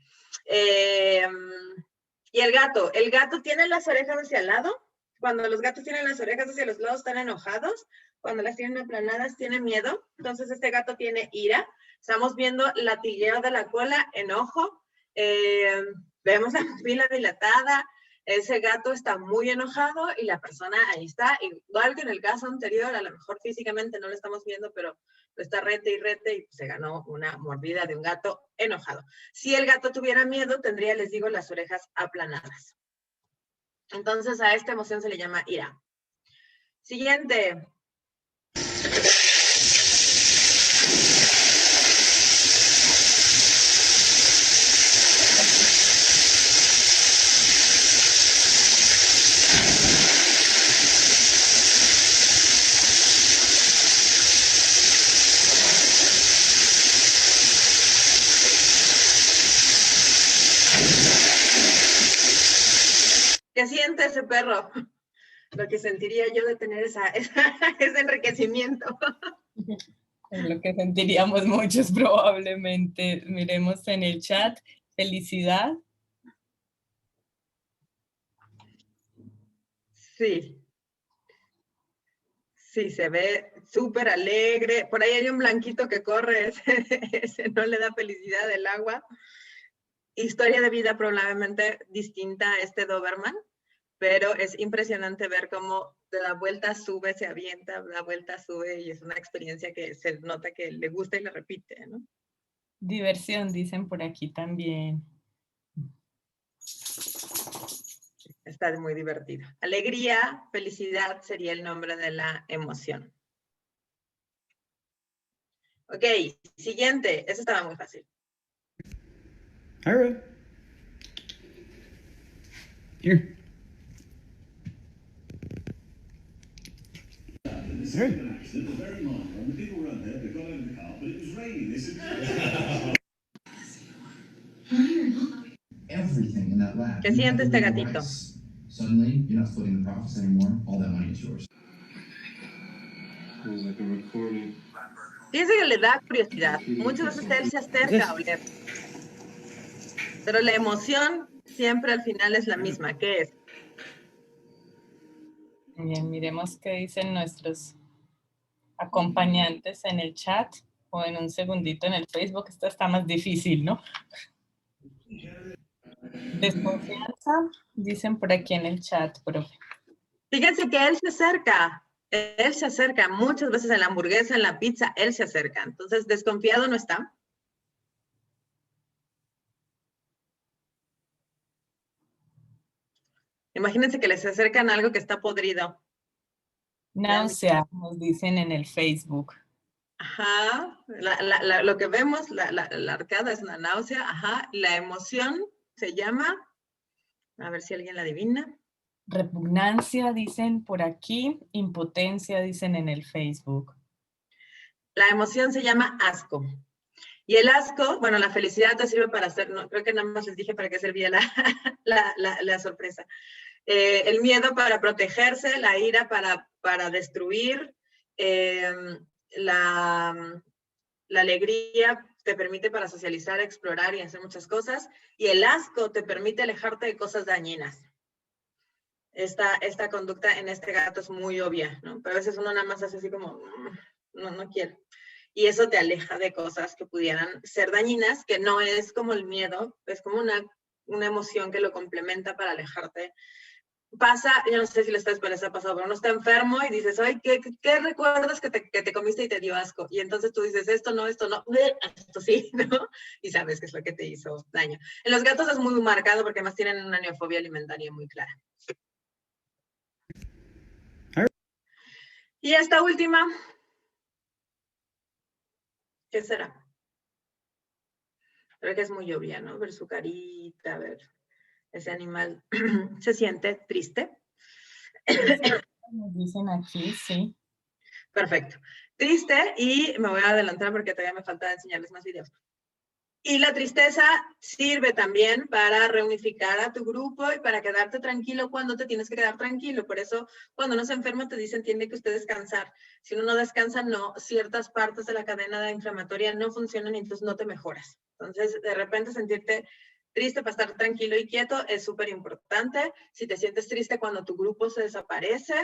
Y el gato tiene las orejas hacia el lado. Cuando los gatos tienen las orejas hacia los lados, están enojados. Cuando las tienen aplanadas, tienen miedo. Entonces este gato tiene ira. Estamos viendo latigueo de la cola, enojo. Vemos la pupila dilatada. Ese gato está muy enojado y la persona ahí está, igual que en el caso anterior, a lo mejor físicamente no lo estamos viendo, pero lo está rete y pues se ganó una mordida de un gato enojado. Si el gato tuviera miedo, tendría, les digo, las orejas aplanadas. Entonces a esta emoción se le llama ira. Siguiente. ¿Qué siente ese perro? Lo que sentiría yo de tener ese enriquecimiento. Es lo que sentiríamos muchos probablemente. Miremos en el chat. Felicidad. Sí. Sí, se ve súper alegre. Por ahí hay un blanquito que corre, ese no le da felicidad el agua. Historia de vida probablemente distinta a este Doberman, pero es impresionante ver cómo de la vuelta sube, se avienta, la vuelta sube, y es una experiencia que se nota que le gusta y le repite, ¿no? Diversión, dicen por aquí también. Está muy divertido. Alegría, felicidad sería el nombre de la emoción. Ok, siguiente. Eso estaba muy fácil. All right. Here. ¿Qué siente este gatito? Suddenly, you're not splitting the profits anymore. All that money is yours. Fíjense que le da curiosidad. Muchas veces él se acerca a oler. Pero la emoción siempre al final es la misma. ¿Qué es? Bien, miremos qué dicen nuestros acompañantes en el chat o en un segundito en el Facebook. Esto está más difícil, ¿no? Desconfianza, dicen por aquí en el chat, profe. Fíjense que él se acerca. Él se acerca. Muchas veces en la hamburguesa, en la pizza, él se acerca. Entonces, desconfiado no está. Imagínense que les acercan algo que está podrido. Náusea, nos dicen en el Facebook. Ajá, lo que vemos, la arcada es una náusea, ajá, la emoción se llama, a ver si alguien la adivina. Repugnancia, dicen por aquí, impotencia, dicen en el Facebook. La emoción se llama asco. Y el asco, bueno, la felicidad te sirve para hacer, no, creo que nada más les dije para qué servía la sorpresa. El miedo para protegerse, la ira para destruir, la alegría te permite para socializar, explorar y hacer muchas cosas, y el asco te permite alejarte de cosas dañinas. Esta conducta en este gato es muy obvia, ¿no? Pero a veces uno nada más hace así como, no quiero. Y eso te aleja de cosas que pudieran ser dañinas, que no es como el miedo, es como una emoción que lo complementa para alejarte. Pasa, yo no sé si les ha pasado, pero uno está enfermo y dices, ay, ¿qué recuerdas que te comiste y te dio asco? Y entonces tú dices, esto no, esto sí, ¿no? Y sabes qué es lo que te hizo daño. En los gatos es muy marcado porque además tienen una neofobia alimentaria muy clara. Y esta última, ¿qué será? Creo que es muy obvia, ¿no? Ver su carita, ver ese animal se siente triste. Nos dicen aquí, sí. Perfecto. Triste, y me voy a adelantar porque todavía me falta enseñarles más videos. Y la tristeza sirve también para reunificar a tu grupo y para quedarte tranquilo cuando te tienes que quedar tranquilo. Por eso, cuando uno se enferma, te dicen, tiene que usted descansar. Si uno no descansa, no, ciertas partes de la cadena inflamatoria no funcionan y entonces no te mejoras. Entonces, de repente sentirte triste para estar tranquilo y quieto es súper importante. Si te sientes triste cuando tu grupo se desaparece,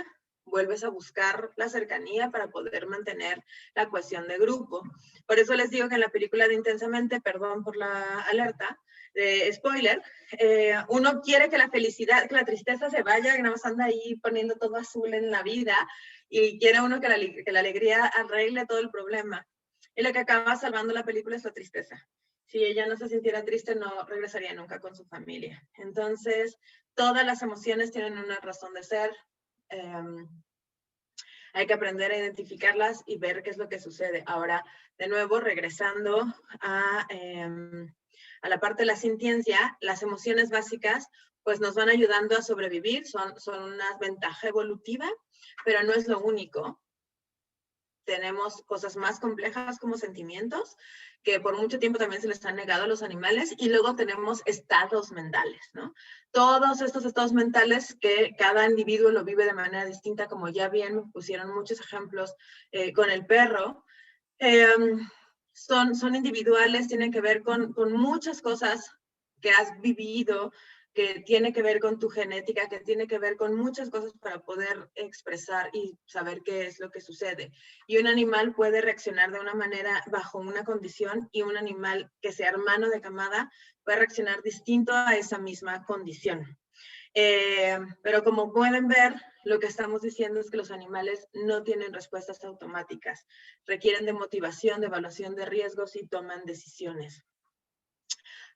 vuelves a buscar la cercanía para poder mantener la cohesión de grupo. Por eso les digo que en la película de Intensamente, perdón por la alerta, spoiler, uno quiere que la felicidad, que la tristeza se vaya, que nada más anda ahí poniendo todo azul en la vida, y quiere uno que la alegría arregle todo el problema. Y lo que acaba salvando la película es la tristeza. Si ella no se sintiera triste, no regresaría nunca con su familia. Entonces, todas las emociones tienen una razón de ser. Hay que aprender a identificarlas y ver qué es lo que sucede. Ahora, de nuevo, regresando a la parte de la sintiencia, las emociones básicas pues nos van ayudando a sobrevivir, son una ventaja evolutiva, pero no es lo único. Tenemos cosas más complejas como sentimientos, que por mucho tiempo también se les han negado a los animales, y luego tenemos estados mentales, ¿no? Todos estos estados mentales que cada individuo lo vive de manera distinta, como ya bien me pusieron muchos ejemplos con el perro, son individuales, tienen que ver con muchas cosas que has vivido, que tiene que ver con tu genética, que tiene que ver con muchas cosas para poder expresar y saber qué es lo que sucede. Y un animal puede reaccionar de una manera bajo una condición, y un animal que sea hermano de camada puede reaccionar distinto a esa misma condición. Pero como pueden ver, lo que estamos diciendo es que los animales no tienen respuestas automáticas, requieren de motivación, de evaluación de riesgos y toman decisiones.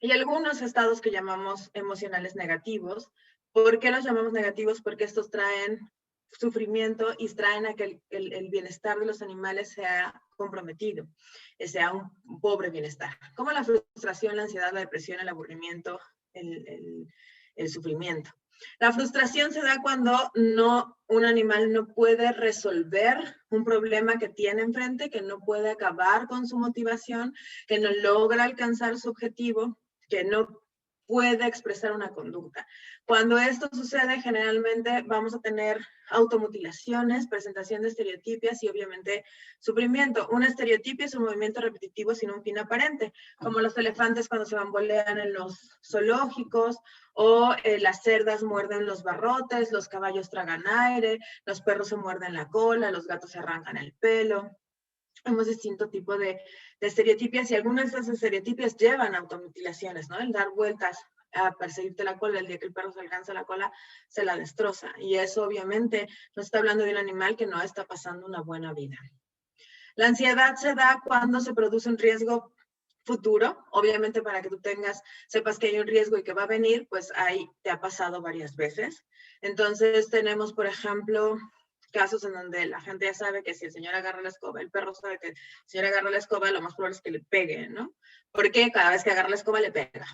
Hay algunos estados que llamamos emocionales negativos. ¿Por qué los llamamos negativos? Porque estos traen sufrimiento y traen a que el bienestar de los animales sea comprometido, sea un pobre bienestar. Como la frustración, la ansiedad, la depresión, el aburrimiento, el sufrimiento. La frustración se da cuando un animal no puede resolver un problema que tiene enfrente, que no puede acabar con su motivación, que no logra alcanzar su objetivo, que no puede expresar una conducta. Cuando esto sucede, generalmente vamos a tener automutilaciones, presentación de estereotipias y obviamente sufrimiento. Una estereotipia es un movimiento repetitivo sin un fin aparente, como los elefantes cuando se bambolean en los zoológicos, o las cerdas muerden los barrotes, los caballos tragan aire, los perros se muerden la cola, los gatos se arrancan el pelo. Hemos distinto tipo de estereotipias, y algunas de esas estereotipias llevan a automutilaciones, ¿no? El dar vueltas a perseguirte la cola, el día que el perro se alcanza la cola, se la destroza. Y eso obviamente nos está hablando de un animal que no está pasando una buena vida. La ansiedad se da cuando se produce un riesgo futuro, obviamente para que tú sepas que hay un riesgo y que va a venir, pues ahí te ha pasado varias veces. Entonces tenemos, por ejemplo, casos en donde la gente ya sabe que si el señor agarra la escoba, el perro sabe que el señor agarra la escoba, lo más probable es que le pegue, ¿no? Porque cada vez que agarra la escoba le pega.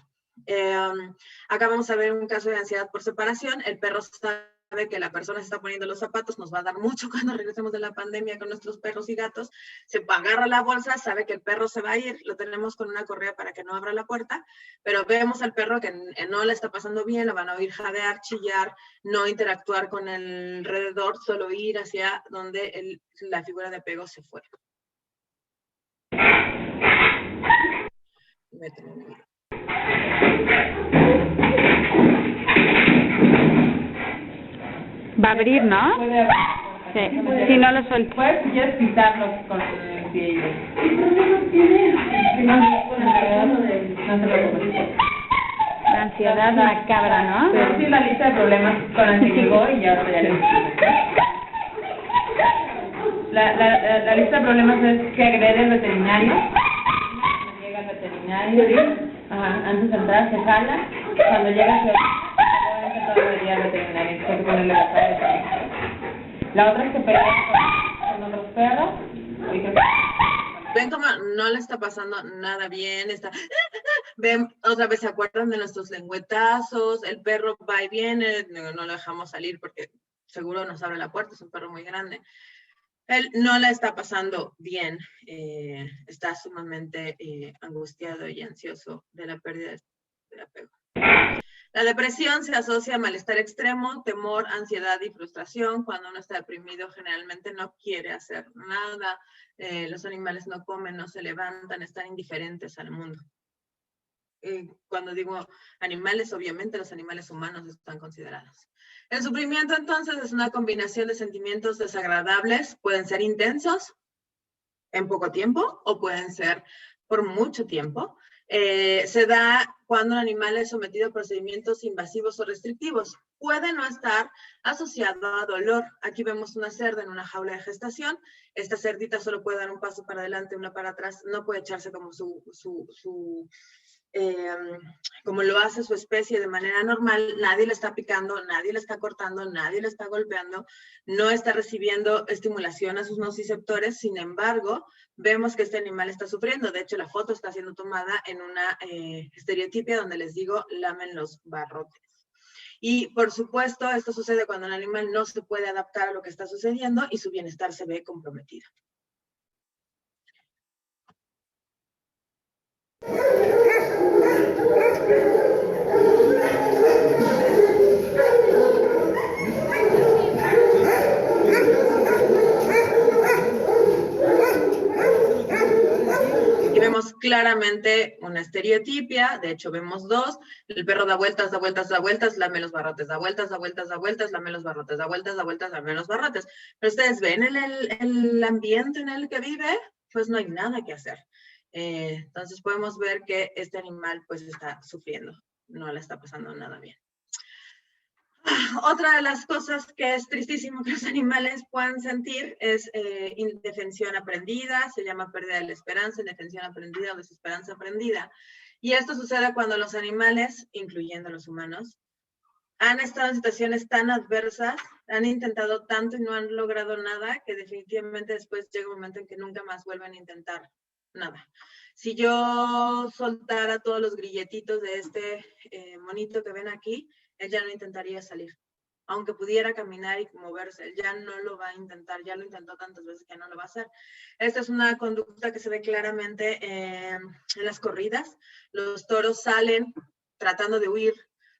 Acá vamos a ver un caso de ansiedad por separación. El perro sabe que la persona se está poniendo los zapatos, nos va a dar mucho cuando regresemos de la pandemia con nuestros perros y gatos. Se agarra la bolsa, sabe que el perro se va a ir, lo tenemos con una correa para que no abra la puerta, pero vemos al perro que no le está pasando bien, lo van a oír jadear, chillar, no interactuar con el alrededor, solo ir hacia donde la figura de apego se fue. Va a abrir, ¿no? Sí, si no lo suelto. Pues quieres pintarlos con el pie. La ansiedad macabra, ¿no? Pero sí, la lista de problemas con la que llegó y ya le la lista de problemas es que agrede al veterinario. Llega el veterinario, antes de entrar se jala, cuando llega se todavía el veterinario, hay que ponerle la sal. La otra es que pelea con otros perros. Ven como no le está pasando nada bien, ven, otra vez se acuerdan de nuestros lengüetazos, el perro va y viene, no lo dejamos salir porque seguro nos abre la puerta, es un perro muy grande. Él no la está pasando bien, está sumamente angustiado y ansioso de la pérdida del apego. La depresión se asocia a malestar extremo, temor, ansiedad y frustración. Cuando uno está deprimido, generalmente no quiere hacer nada. Los animales no comen, no se levantan, están indiferentes al mundo. Cuando digo animales, obviamente los animales humanos están considerados. El sufrimiento, entonces, es una combinación de sentimientos desagradables. Pueden ser intensos en poco tiempo o pueden ser por mucho tiempo. Se da cuando un animal es sometido a procedimientos invasivos o restrictivos. Puede no estar asociado a dolor. Aquí vemos una cerda en una jaula de gestación. Esta cerdita solo puede dar un paso para adelante, una para atrás. No puede echarse como como lo hace su especie de manera normal. Nadie le está picando, nadie le está cortando, nadie le está golpeando, no está recibiendo estimulación a sus nociceptores. Sin embargo, vemos que este animal está sufriendo. De hecho, la foto está siendo tomada en una estereotipia donde les digo, lamen los barrotes. Y por supuesto, esto sucede cuando un animal no se puede adaptar a lo que está sucediendo y su bienestar se ve comprometido. Aquí vemos claramente una estereotipia, de hecho vemos dos. El perro da vueltas, lame los barrotes, da vueltas, lame los barrotes, da vueltas, lame los barrotes. Pero ustedes ven el ambiente en el que vive, pues no hay nada que hacer. Entonces podemos ver que este animal pues está sufriendo, no le está pasando nada bien. Otra de las cosas que es tristísimo que los animales puedan sentir es indefensión aprendida, se llama pérdida de la esperanza, indefensión aprendida o desesperanza aprendida. Y esto sucede cuando los animales, incluyendo los humanos, han estado en situaciones tan adversas, han intentado tanto y no han logrado nada, que definitivamente después llega un momento en que nunca más vuelven a intentar nada. Si yo soltara todos los grilletitos de este monito que ven aquí, él ya no intentaría salir. Aunque pudiera caminar y moverse, él ya no lo va a intentar, ya lo intentó tantas veces que no lo va a hacer. Esta es una conducta que se ve claramente en las corridas. Los toros salen tratando de huir,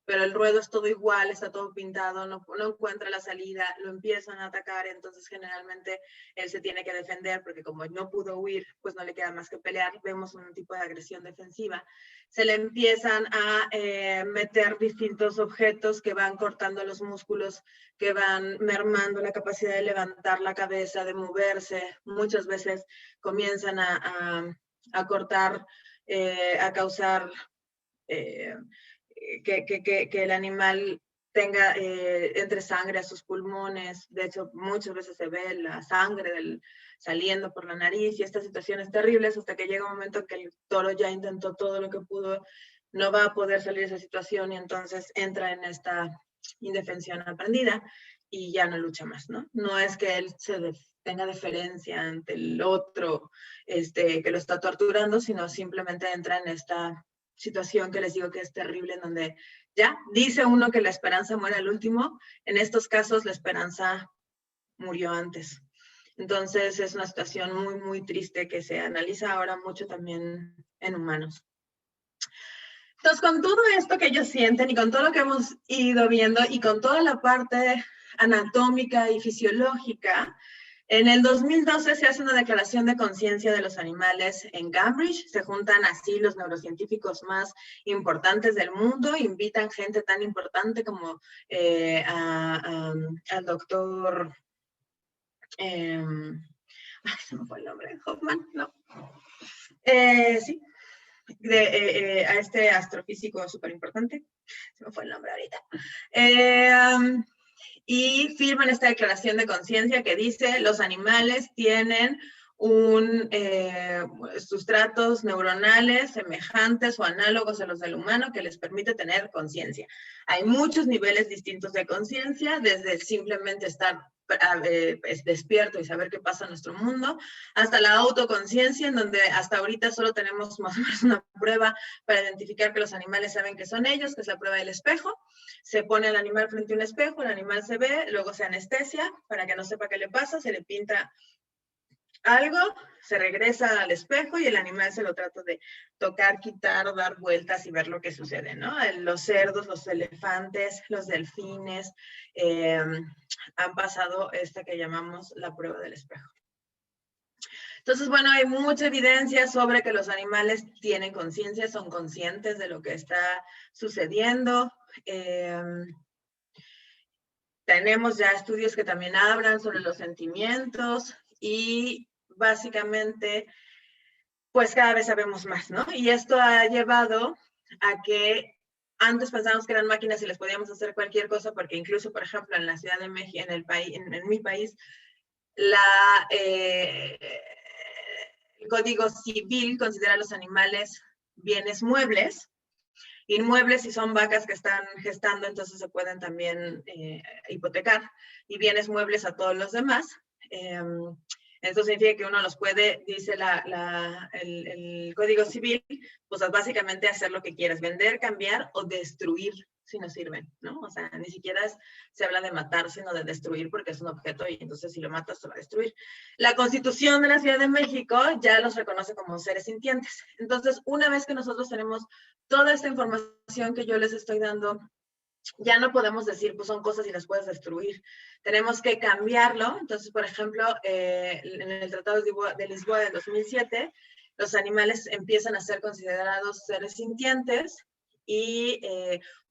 pero el ruedo es todo igual, está todo pintado, no encuentra la salida, lo empiezan a atacar, entonces generalmente él se tiene que defender, porque como no pudo huir, pues no le queda más que pelear. Vemos un tipo de agresión defensiva. Se le empiezan a meter distintos objetos que van cortando los músculos, que van mermando la capacidad de levantar la cabeza, de moverse. Muchas veces comienzan a cortar, a causar que el animal tenga, entre sangre a sus pulmones. De hecho, muchas veces se ve la sangre saliendo por la nariz, y estas situaciones terribles, hasta que llega un momento que el toro ya intentó todo lo que pudo, no va a poder salir de esa situación, y entonces entra en esta indefensión aprendida y ya no lucha más, ¿no? No es que él tenga deferencia ante el otro que lo está torturando, sino simplemente entra en esta situación que les digo que es terrible, en donde ya dice uno que la esperanza muere al último. En estos casos la esperanza murió antes. Entonces es una situación muy, muy triste que se analiza ahora mucho también en humanos. Entonces, con todo esto que ellos sienten y con todo lo que hemos ido viendo y con toda la parte anatómica y fisiológica, en el 2012 se hace una declaración de conciencia de los animales en Cambridge. Se juntan así los neurocientíficos más importantes del mundo, invitan gente tan importante como al doctor, se me fue el nombre, Hoffman, ¿no? Sí, a este astrofísico súper importante, se me fue el nombre ahorita. Y firman esta declaración de conciencia que dice: los animales tienen sustratos neuronales semejantes o análogos a los del humano que les permite tener conciencia. Hay muchos niveles distintos de conciencia, desde simplemente estar despierto y saber qué pasa en nuestro mundo, hasta la autoconciencia, en donde hasta ahorita solo tenemos más o menos una prueba para identificar que los animales saben que son ellos, que es la prueba del espejo. Se pone al animal frente a un espejo, el animal se ve, luego se anestesia para que no sepa qué le pasa, se le pinta algo, se regresa al espejo y el animal se lo trata de tocar, quitar, dar vueltas y ver lo que sucede, ¿no? Los cerdos, los elefantes, los delfines han pasado esta que llamamos la prueba del espejo. Entonces, bueno, hay mucha evidencia sobre que los animales tienen conciencia, son conscientes de lo que está sucediendo. Tenemos ya estudios que también hablan sobre los sentimientos y básicamente, pues cada vez sabemos más, ¿no? Y esto ha llevado a que antes pensábamos que eran máquinas y les podíamos hacer cualquier cosa, porque incluso, por ejemplo, en la Ciudad de México, en mi país, el Código Civil considera a los animales bienes muebles. Inmuebles, si son vacas que están gestando, entonces se pueden también hipotecar, y bienes muebles a todos los demás. Esto significa que uno los puede, dice el Código Civil, pues básicamente hacer lo que quieras, vender, cambiar o destruir si no sirven, ¿no? O sea, ni siquiera se habla de matar, sino de destruir, porque es un objeto y entonces si lo matas se va a destruir. La Constitución de la Ciudad de México ya los reconoce como seres sintientes. Entonces, una vez que nosotros tenemos toda esta información que yo les estoy dando, ya no podemos decir, pues son cosas y las puedes destruir. Tenemos que cambiarlo. Entonces, por ejemplo, en el Tratado de Lisboa de 2007, los animales empiezan a ser considerados seres sintientes y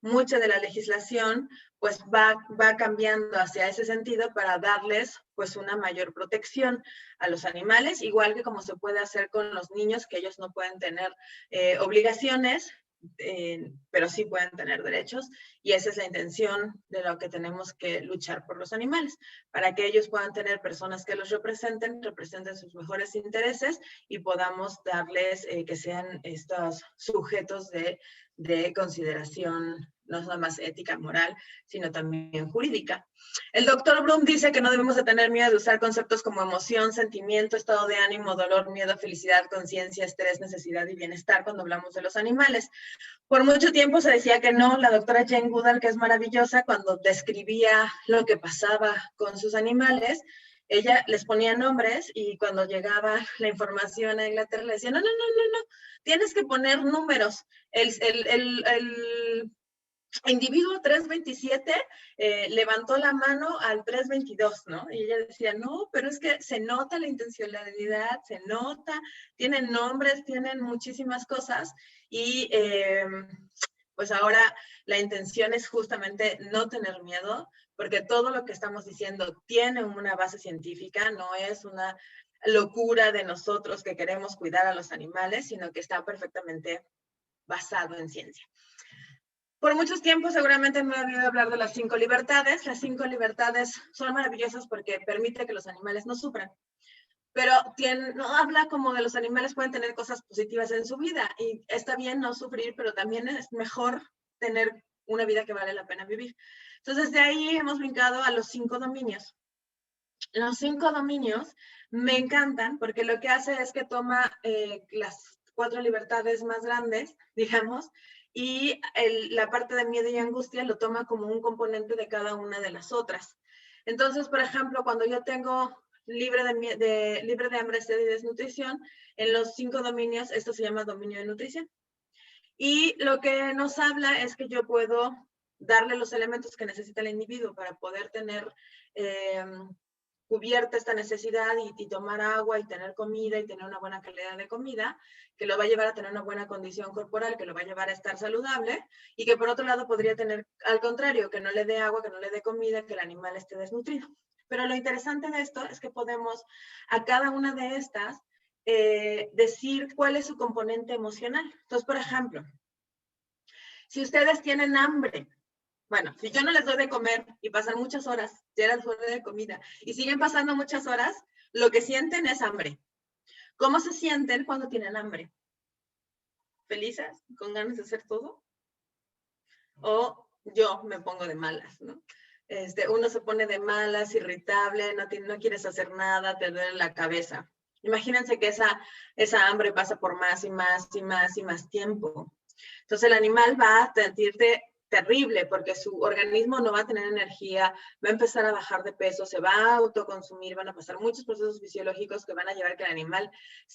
mucha de la legislación pues va cambiando hacia ese sentido para darles pues una mayor protección a los animales, igual que como se puede hacer con los niños, que ellos no pueden tener obligaciones, pero sí pueden tener derechos, y esa es la intención de lo que tenemos que luchar por los animales, para que ellos puedan tener personas que los representen sus mejores intereses y podamos darles que sean estos sujetos de consideración, no solo más ética, moral, sino también jurídica. El doctor Brum dice que no debemos de tener miedo de usar conceptos como emoción, sentimiento, estado de ánimo, dolor, miedo, felicidad, conciencia, estrés, necesidad y bienestar cuando hablamos de los animales. Por mucho tiempo se decía que no. La doctora Jane Goodall, que es maravillosa, cuando describía lo que pasaba con sus animales, ella les ponía nombres y cuando llegaba la información a Inglaterra le decía, no, tienes que poner números. El individuo 327 levantó la mano al 322, ¿no? Y ella decía, no, pero es que se nota la intencionalidad, se nota, tienen nombres, tienen muchísimas cosas, y pues ahora la intención es justamente no tener miedo, porque todo lo que estamos diciendo tiene una base científica, no es una locura de nosotros que queremos cuidar a los animales, sino que está perfectamente basado en ciencia. Por muchos tiempos seguramente me he oído hablar de las 5 libertades. Las 5 libertades son maravillosas porque permite que los animales no sufran. Pero no habla como de los animales pueden tener cosas positivas en su vida. Y está bien no sufrir, pero también es mejor tener una vida que vale la pena vivir. Entonces de ahí hemos brincado a los 5 dominios. Los 5 dominios me encantan porque lo que hace es que toma las 4 libertades más grandes, digamos, y la parte de miedo y angustia lo toma como un componente de cada una de las otras. Entonces, por ejemplo, cuando yo tengo libre de hambre, sed y desnutrición, en los 5 dominios, esto se llama dominio de nutrición. Y lo que nos habla es que yo puedo darle los elementos que necesita el individuo para poder tener cubierta esta necesidad y tomar agua y tener comida y tener una buena calidad de comida, que lo va a llevar a tener una buena condición corporal, que lo va a llevar a estar saludable, y que por otro lado podría tener al contrario, que no le dé agua, que no le dé comida, que el animal esté desnutrido. Pero lo interesante de esto es que podemos a cada una de estas decir cuál es su componente emocional. Entonces, por ejemplo, si ustedes tienen hambre, bueno, si yo no les doy de comer y pasan muchas horas, ya era hora de comida, y siguen pasando muchas horas, lo que sienten es hambre. ¿Cómo se sienten cuando tienen hambre? ¿Felices? ¿Con ganas de hacer todo? O yo me pongo de malas, ¿no? Uno se pone de malas, irritable, no quieres hacer nada, te duele la cabeza. Imagínense que esa hambre pasa por más y más y más y más tiempo. Entonces el animal va a sentirte terrible porque su organismo no va a tener energía, va a empezar a bajar de peso, se va a autoconsumir, van a pasar muchos procesos fisiológicos que van a llevar a que el animal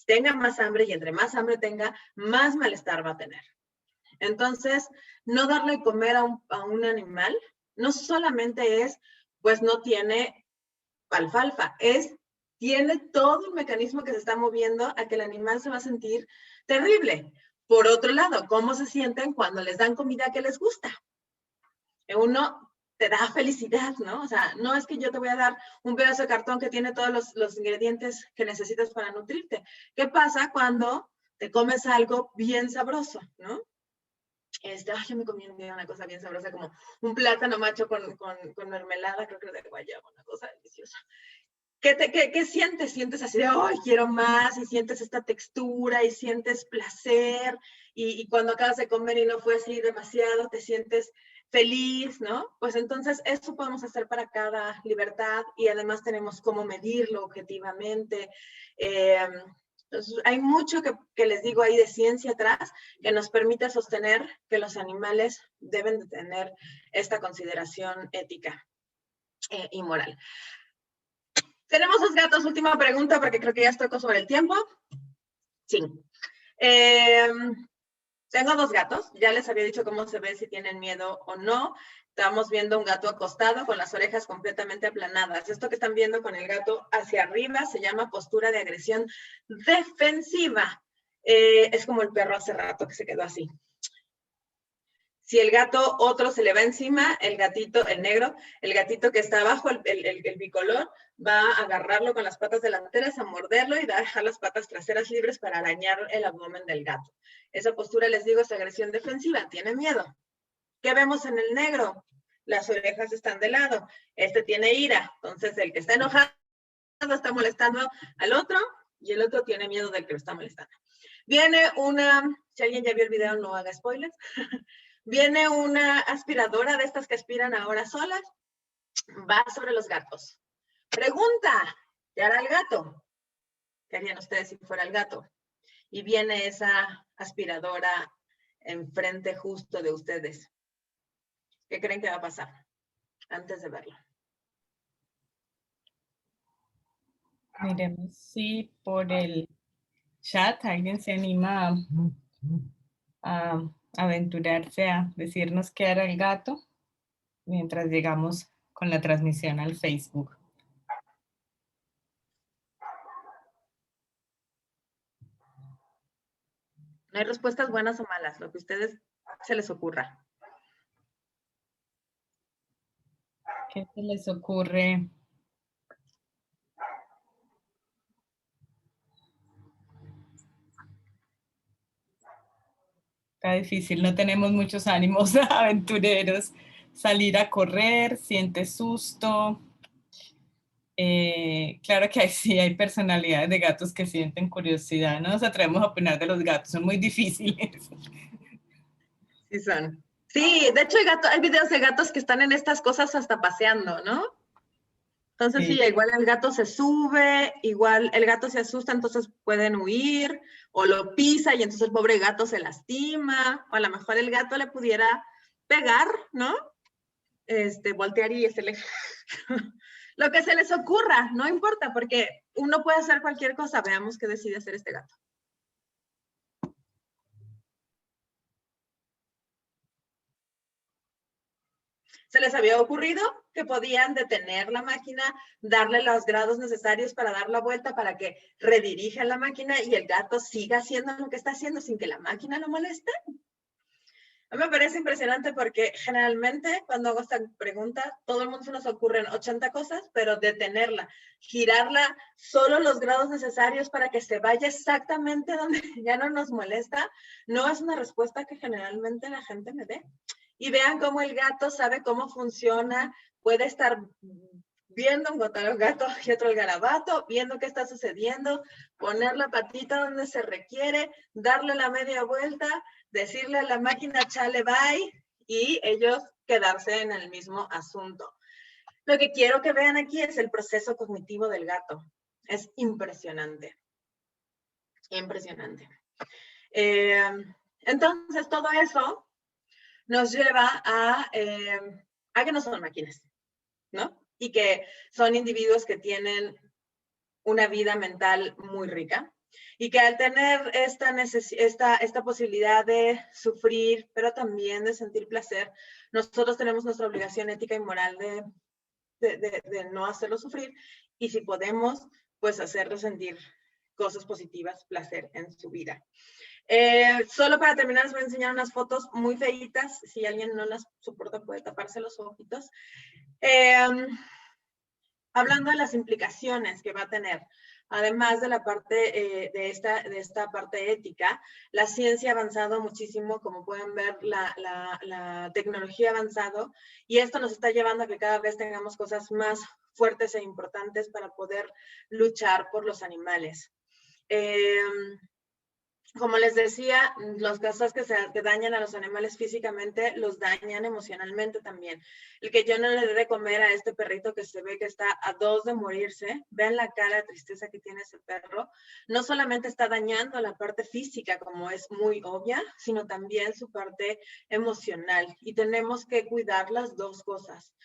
tenga más hambre, y entre más hambre tenga, más malestar va a tener. Entonces, no darle comer a un animal no solamente es, pues no tiene alfalfa, tiene todo el mecanismo que se está moviendo a que el animal se va a sentir terrible. Por otro lado, ¿cómo se sienten cuando les dan comida que les gusta? Uno te da felicidad, ¿no? O sea, no es que yo te voy a dar un pedazo de cartón que tiene todos los ingredientes que necesitas para nutrirte. ¿Qué pasa cuando te comes algo bien sabroso, ¿no? Yo me comí una cosa bien sabrosa, como un plátano macho con mermelada, creo que de guayaba, una cosa deliciosa. ¿Qué sientes? Sientes así de, ¡ay, quiero más! Y sientes esta textura y sientes placer. Y cuando acabas de comer y no fue así demasiado, te sientes feliz, ¿no? Pues entonces eso podemos hacer para cada libertad y además tenemos cómo medirlo objetivamente. Entonces, hay mucho que les digo ahí de ciencia atrás que nos permite sostener que los animales deben de tener esta consideración ética y moral. Tenemos 2 gatos, última pregunta porque creo que ya estoy sobre el tiempo. Sí. Tengo 2 gatos, ya les había dicho cómo se ve si tienen miedo o no. Estamos viendo un gato acostado con las orejas completamente aplanadas. Esto que están viendo con el gato hacia arriba se llama postura de agresión defensiva. Es como el perro hace rato que se quedó así. Si el gato otro se le va encima, el gatito, el negro, el gatito que está abajo, el bicolor, va a agarrarlo con las patas delanteras, a morderlo y va a dejar las patas traseras libres para arañar el abdomen del gato. Esa postura, les digo, es agresión defensiva, tiene miedo. ¿Qué vemos en el negro? Las orejas están de lado. Este tiene ira, entonces el que está enojado está molestando al otro y el otro tiene miedo del que lo está molestando. Viene una, si alguien ya vio el video, no haga spoilers. Viene una aspiradora de estas que aspiran ahora solas, va sobre los gatos. Pregunta, ¿qué hará el gato? ¿Qué harían ustedes si fuera el gato? Y viene esa aspiradora enfrente justo de ustedes. ¿Qué creen que va a pasar antes de verlo? Miremos si por el chat alguien se anima a aventurarse a decirnos qué hará el gato mientras llegamos con la transmisión al Facebook. No hay respuestas buenas o malas, lo que a ustedes se les ocurra. ¿Qué se les ocurre? Está difícil, no tenemos muchos ánimos aventureros. Salir a correr, siente susto. Claro que sí hay personalidades de gatos que sienten curiosidad. No nos atrevemos a opinar de los gatos, son muy difíciles. Sí son. Sí, de hecho hay videos de gatos que están en estas cosas hasta paseando, ¿no? Entonces sí, igual el gato se sube, igual el gato se asusta, entonces pueden huir, o lo pisa y entonces el pobre gato se lastima, o a lo mejor el gato le pudiera pegar, ¿no? Voltear y lo que se les ocurra, no importa, porque uno puede hacer cualquier cosa. Veamos qué decide hacer este gato. ¿Se les había ocurrido que podían detener la máquina, darle los grados necesarios para dar la vuelta, para que redirija la máquina y el gato siga haciendo lo que está haciendo sin que la máquina lo moleste? A mí me parece impresionante porque generalmente cuando hago esta pregunta, todo el mundo se nos ocurren 80 cosas, pero detenerla, girarla solo los grados necesarios para que se vaya exactamente donde ya no nos molesta, no es una respuesta que generalmente la gente me dé. Y vean cómo el gato sabe cómo funciona, puede estar viendo un gato y otro el garabato, viendo qué está sucediendo, poner la patita donde se requiere, darle la media vuelta, decirle a la máquina chale bye y ellos quedarse en el mismo asunto. Lo que quiero que vean aquí es el proceso cognitivo del gato. Es impresionante. Impresionante. Entonces, todo eso nos lleva a que no son máquinas, ¿no? Y que son individuos que tienen una vida mental muy rica y que al tener esta posibilidad de sufrir, pero también de sentir placer, nosotros tenemos nuestra obligación ética y moral de no hacerlo sufrir, y si podemos, pues hacerlos sentir cosas positivas, placer en su vida. Solo para terminar les voy a enseñar unas fotos muy feitas. Si alguien no las soporta puede taparse los ojitos. Hablando de las implicaciones que va a tener, además de la parte de esta parte ética, la ciencia ha avanzado muchísimo, como pueden ver, la tecnología ha avanzado, y esto nos está llevando a que cada vez tengamos cosas más fuertes e importantes para poder luchar por los animales. Como les decía, las cosas que dañan a los animales físicamente los dañan emocionalmente también. El que yo no le dé de comer a este perrito que se ve que está a 2 de morirse, vean la cara de tristeza que tiene ese perro, no solamente está dañando la parte física, como es muy obvia, sino también su parte emocional. Y tenemos que cuidar las dos cosas.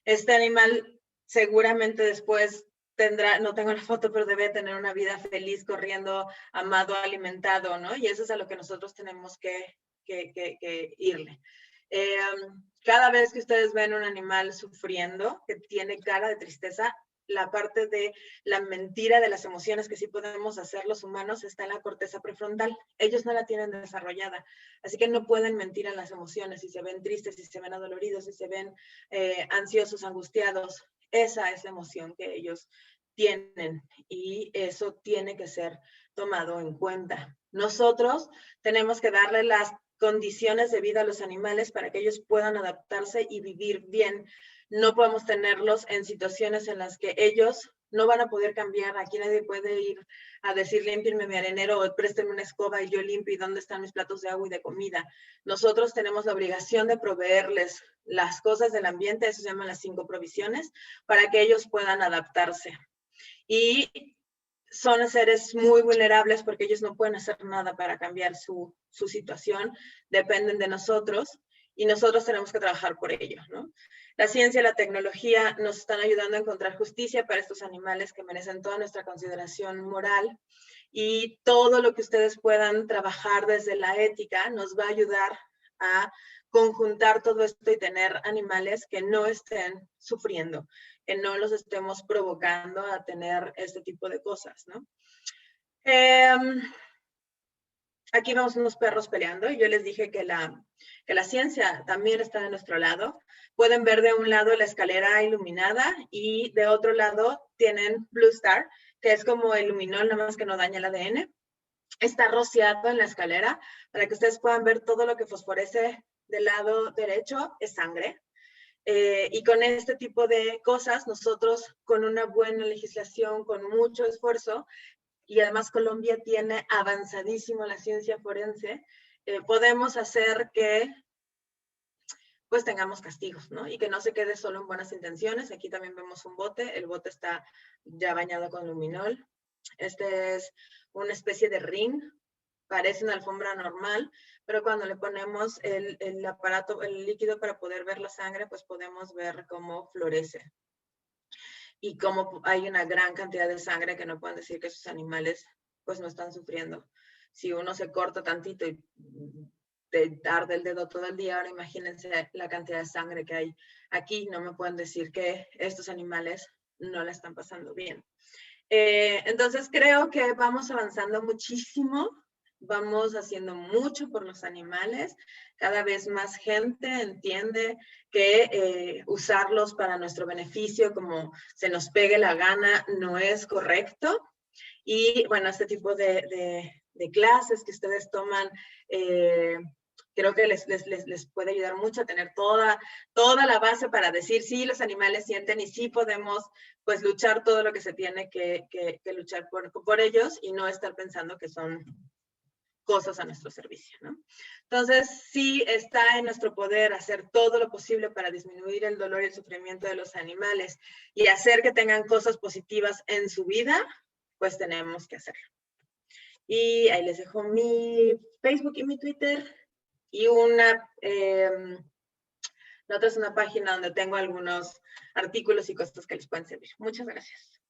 Este animal seguramente después tendrá, no tengo la foto, pero debe tener una vida feliz, corriendo, amado, alimentado, ¿no? Y eso es a lo que nosotros tenemos que irle. Cada vez que ustedes ven un animal sufriendo, que tiene cara de tristeza, la parte de la mentira de las emociones que sí podemos hacer los humanos está en la corteza prefrontal. Ellos no la tienen desarrollada, así que no pueden mentir en las emociones. Si se ven tristes, si se ven adoloridos, si se ven ansiosos, angustiados, esa es la emoción que ellos tienen y eso tiene que ser tomado en cuenta. Nosotros tenemos que darle las condiciones de vida a los animales para que ellos puedan adaptarse y vivir bien. No podemos tenerlos en situaciones en las que ellos no van a poder cambiar. Aquí nadie puede ir a decir, límpienme mi arenero o préstenme una escoba y yo limpio y dónde están mis platos de agua y de comida. Nosotros tenemos la obligación de proveerles las cosas del ambiente, eso se llaman las 5 provisiones, para que ellos puedan adaptarse. Y son seres muy vulnerables porque ellos no pueden hacer nada para cambiar su situación, dependen de nosotros y nosotros tenemos que trabajar por ello, ¿no? La ciencia y la tecnología nos están ayudando a encontrar justicia para estos animales que merecen toda nuestra consideración moral, y todo lo que ustedes puedan trabajar desde la ética nos va a ayudar a conjuntar todo esto y tener animales que no estén sufriendo, que no los estemos provocando a tener este tipo de cosas, ¿no? Aquí vemos unos perros peleando y yo les dije que la ciencia también está de nuestro lado. Pueden ver de un lado la escalera iluminada y de otro lado tienen Blue Star, que es como el luminol, nada más que no daña el ADN. Está rociado en la escalera para que ustedes puedan ver todo lo que fosforece del lado derecho es sangre. Y con este tipo de cosas, nosotros con una buena legislación, con mucho esfuerzo, y además Colombia tiene avanzadísimo la ciencia forense, podemos hacer que pues tengamos castigos, ¿no? Y que no se quede solo en buenas intenciones. Aquí también vemos un bote, el bote está ya bañado con luminol. Este es una especie de ring, parece una alfombra normal, pero cuando le ponemos el aparato, el líquido para poder ver la sangre, pues podemos ver cómo florece. Y cómo hay una gran cantidad de sangre que no pueden decir que esos animales pues no están sufriendo. Si uno se corta tantito y te arde el dedo todo el día, ahora imagínense la cantidad de sangre que hay aquí. No me pueden decir que estos animales no la están pasando bien. Entonces creo que vamos avanzando muchísimo. Vamos haciendo mucho por los animales. Cada vez más gente entiende que usarlos para nuestro beneficio, como se nos pegue la gana, no es correcto. Y bueno, este tipo de clases que ustedes toman, creo que les puede ayudar mucho a tener toda la base para decir sí, los animales sienten y sí podemos pues luchar todo lo que se tiene que luchar por ellos y no estar pensando que son cosas a nuestro servicio, ¿no? Entonces, sí está en nuestro poder hacer todo lo posible para disminuir el dolor y el sufrimiento de los animales y hacer que tengan cosas positivas en su vida, pues tenemos que hacerlo. Y ahí les dejo mi Facebook y mi Twitter y la otra es una página donde tengo algunos artículos y cosas que les pueden servir. Muchas gracias.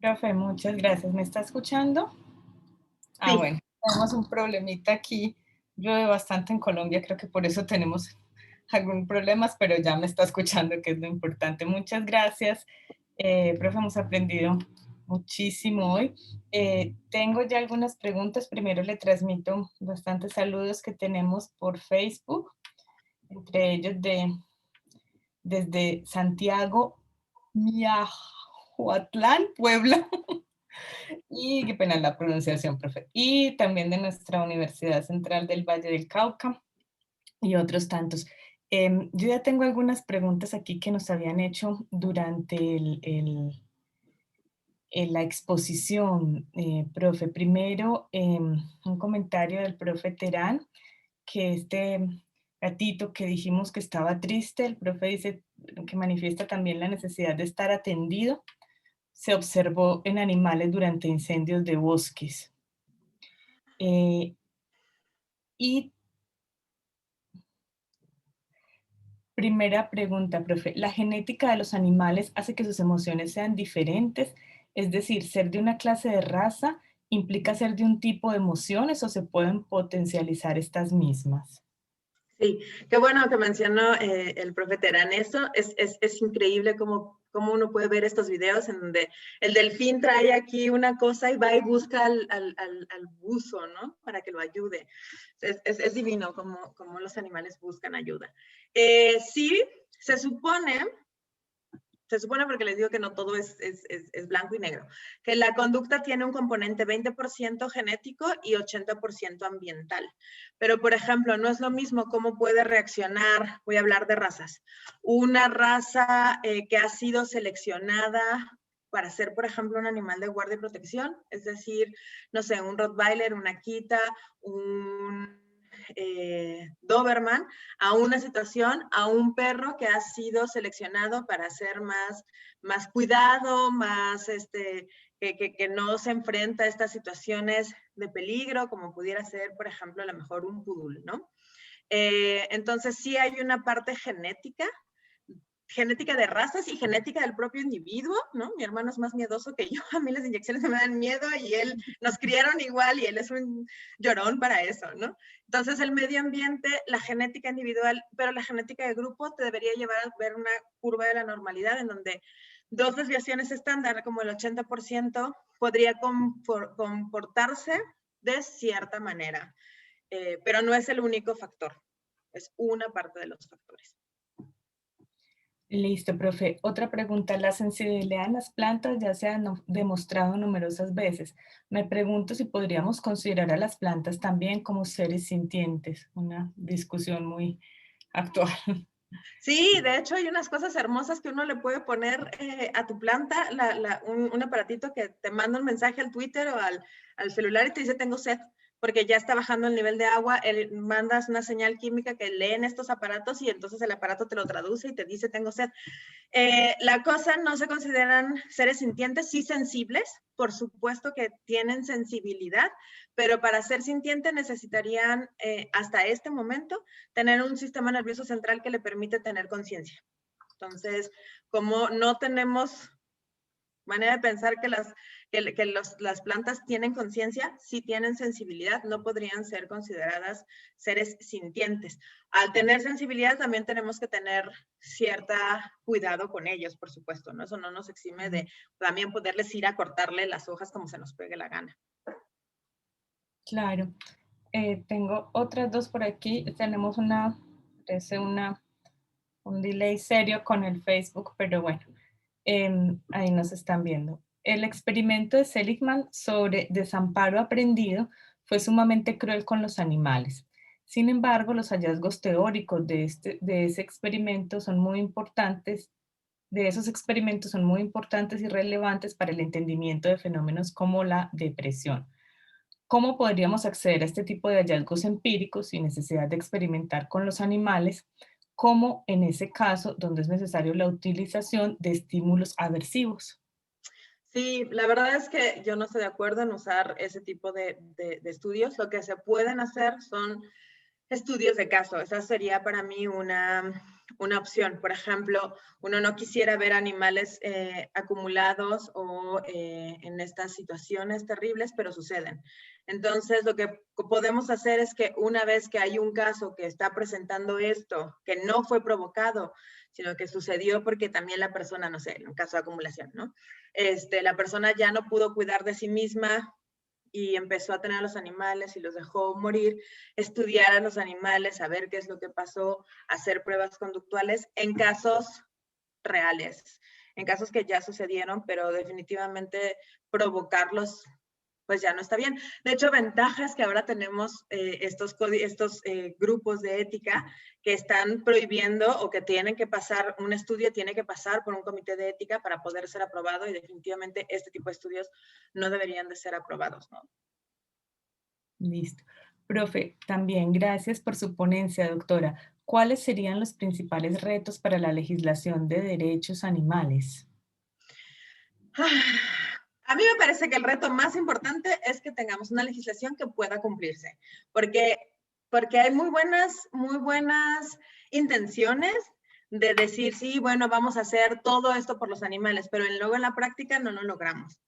Profe, muchas gracias. ¿Me está escuchando? Ah, sí. Bueno, tenemos un problemita aquí. Llueve bastante en Colombia, creo que por eso tenemos algún problema, pero ya me está escuchando, que es lo importante. Muchas gracias, profe, hemos aprendido muchísimo hoy. Tengo ya algunas preguntas. Primero le transmito bastantes saludos que tenemos por Facebook, entre ellos desde Santiago, Miahuatlán, Puebla. Y qué pena la pronunciación, profe. Y también de nuestra Universidad Central del Valle del Cauca y otros tantos. Yo ya tengo algunas preguntas aquí que nos habían hecho durante la exposición, profe. Primero, un comentario del profe Terán, que este gatito que dijimos que estaba triste, el profe dice que manifiesta también la necesidad de estar atendido. Se observó en animales durante incendios de bosques. Y primera pregunta, profe. ¿La genética de los animales hace que sus emociones sean diferentes? Es decir, ¿ser de una clase de raza implica ser de un tipo de emociones o se pueden potencializar estas mismas? Sí, qué bueno que mencionó el profe Terán. Eso es increíble cómo uno puede ver estos videos en donde el delfín trae aquí una cosa y va y busca al buzo, ¿no? Para que lo ayude. Es divino cómo los animales buscan ayuda. Sí, se supone porque les digo que no todo es blanco y negro, que la conducta tiene un componente 20% genético y 80% ambiental. Pero, por ejemplo, no es lo mismo cómo puede reaccionar, voy a hablar de razas, una raza que ha sido seleccionada para ser, por ejemplo, un animal de guardia y protección, es decir, no sé, un Rottweiler, una Akita, un Doberman, a una situación, a un perro que ha sido seleccionado para ser más cuidado, más que no se enfrenta a estas situaciones de peligro, como pudiera ser, por ejemplo, a lo mejor un poodle, ¿no? Entonces sí hay una parte genética de razas y genética del propio individuo, ¿no? Mi hermano es más miedoso que yo, a mí las inyecciones me dan miedo y él, nos criaron igual y él es un llorón para eso, ¿no? Entonces el medio ambiente, la genética individual, pero la genética de grupo te debería llevar a ver una curva de la normalidad en donde dos desviaciones estándar, como el 80%, podría comportarse de cierta manera, pero no es el único factor, es una parte de los factores. Listo, profe. Otra pregunta. La sensibilidad en las plantas ya se ha demostrado numerosas veces. Me pregunto si podríamos considerar a las plantas también como seres sintientes. Una discusión muy actual. Sí, de hecho hay unas cosas hermosas que uno le puede poner a tu planta, un aparatito que te manda un mensaje al Twitter o al celular y te dice tengo sed, porque ya está bajando el nivel de agua, mandas una señal química que leen estos aparatos y entonces el aparato te lo traduce y te dice tengo sed. La cosa, no se consideran seres sintientes, sí sensibles, por supuesto que tienen sensibilidad, pero para ser sintiente necesitarían, hasta este momento, tener un sistema nervioso central que le permite tener conciencia. Entonces, como no tenemos manera de pensar que las plantas tienen conciencia, sí tienen sensibilidad, no podrían ser consideradas seres sintientes. Al tener sensibilidad también tenemos que tener cierta cuidado con ellos, por supuesto, ¿no? Eso no nos exime de también poderles ir a cortarle las hojas como se nos pegue la gana. Claro. Tengo otras dos por aquí. Tenemos un delay serio con el Facebook, pero bueno. Ahí nos están viendo. El experimento de Seligman sobre desamparo aprendido fue sumamente cruel con los animales. Sin embargo, los hallazgos teóricos de ese experimento son muy importantes, de esos experimentos son muy importantes y relevantes para el entendimiento de fenómenos como la depresión. ¿Cómo podríamos acceder a este tipo de hallazgos empíricos sin necesidad de experimentar con los animales, como en ese caso donde es necesario la utilización de estímulos aversivos? Sí, la verdad es que yo no estoy de acuerdo en usar ese tipo de estudios. Lo que se pueden hacer son estudios de caso. Esa sería para mí una una opción. Por ejemplo, uno no quisiera ver animales acumulados o en estas situaciones terribles, pero suceden. Entonces, lo que podemos hacer es que una vez que hay un caso que está presentando esto, que no fue provocado, sino que sucedió porque también la persona, no sé, en un caso de acumulación, ¿no? La persona ya no pudo cuidar de sí misma y empezó a tener a los animales y los dejó morir, estudiar a los animales, saber qué es lo que pasó, hacer pruebas conductuales en casos reales, en casos que ya sucedieron, pero definitivamente provocarlos pues ya no está bien. De hecho, ventajas que ahora tenemos estos grupos de ética que están prohibiendo o que tienen que pasar, un estudio tiene que pasar por un comité de ética para poder ser aprobado y definitivamente este tipo de estudios no deberían de ser aprobados, ¿no? Listo. Profe, también gracias por su ponencia, doctora. ¿Cuáles serían los principales retos para la legislación de derechos animales? A mí me parece que el reto más importante es que tengamos una legislación que pueda cumplirse, porque hay muy buenas intenciones de decir, sí, bueno, vamos a hacer todo esto por los animales, pero luego en la práctica no lo logramos.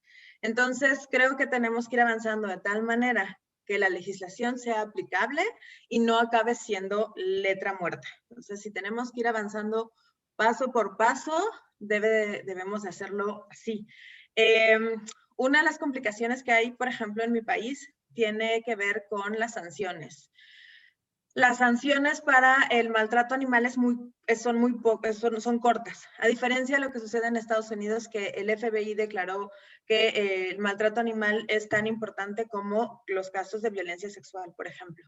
Entonces, creo que tenemos que ir avanzando de tal manera que la legislación sea aplicable y no acabe siendo letra muerta. Entonces, si tenemos que ir avanzando paso por paso, debemos hacerlo así. Una de las complicaciones que hay, por ejemplo, en mi país, tiene que ver con las sanciones. Las sanciones para el maltrato animal son cortas, a diferencia de lo que sucede en Estados Unidos, que el FBI declaró que el maltrato animal es tan importante como los casos de violencia sexual, por ejemplo.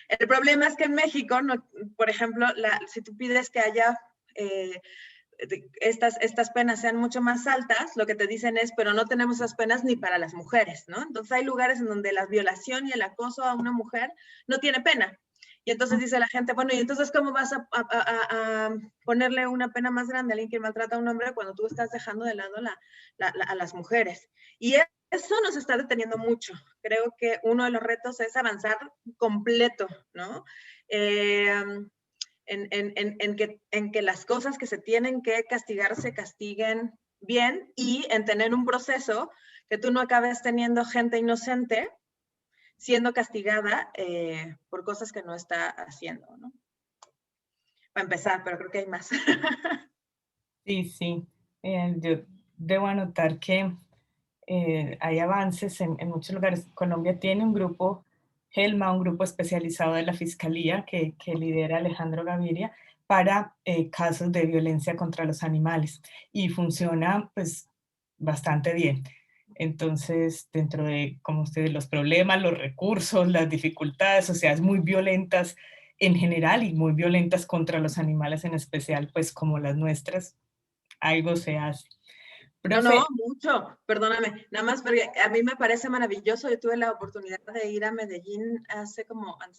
El problema es que en México, por ejemplo, si tú pides que haya estas penas sean mucho más altas, lo que te dicen es, pero no tenemos esas penas ni para las mujeres, ¿no? Entonces hay lugares en donde la violación y el acoso a una mujer no tiene pena. Y entonces dice la gente, bueno, ¿y entonces cómo vas a ponerle una pena más grande a alguien que maltrata a un hombre cuando tú estás dejando de lado a las mujeres? Y eso nos está deteniendo mucho. Creo que uno de los retos es avanzar completo, ¿no? En que las cosas que se tienen que castigar se castiguen bien y en tener un proceso que tú no acabes teniendo gente inocente siendo castigada por cosas que no está haciendo, ¿no? Para empezar, pero creo que hay más. Sí, sí. Yo debo anotar que hay avances en muchos lugares. Colombia tiene un grupo, GELMA, un grupo especializado de la Fiscalía que lidera Alejandro Gaviria para casos de violencia contra los animales y funciona pues bastante bien. Entonces, dentro de, como ustedes, los problemas, los recursos, las dificultades, sociedades muy violentas en general y muy violentas contra los animales en especial, pues como las nuestras, algo se hace. Profe, no, mucho, perdóname, nada más porque a mí me parece maravilloso. Yo tuve la oportunidad de ir a Medellín antes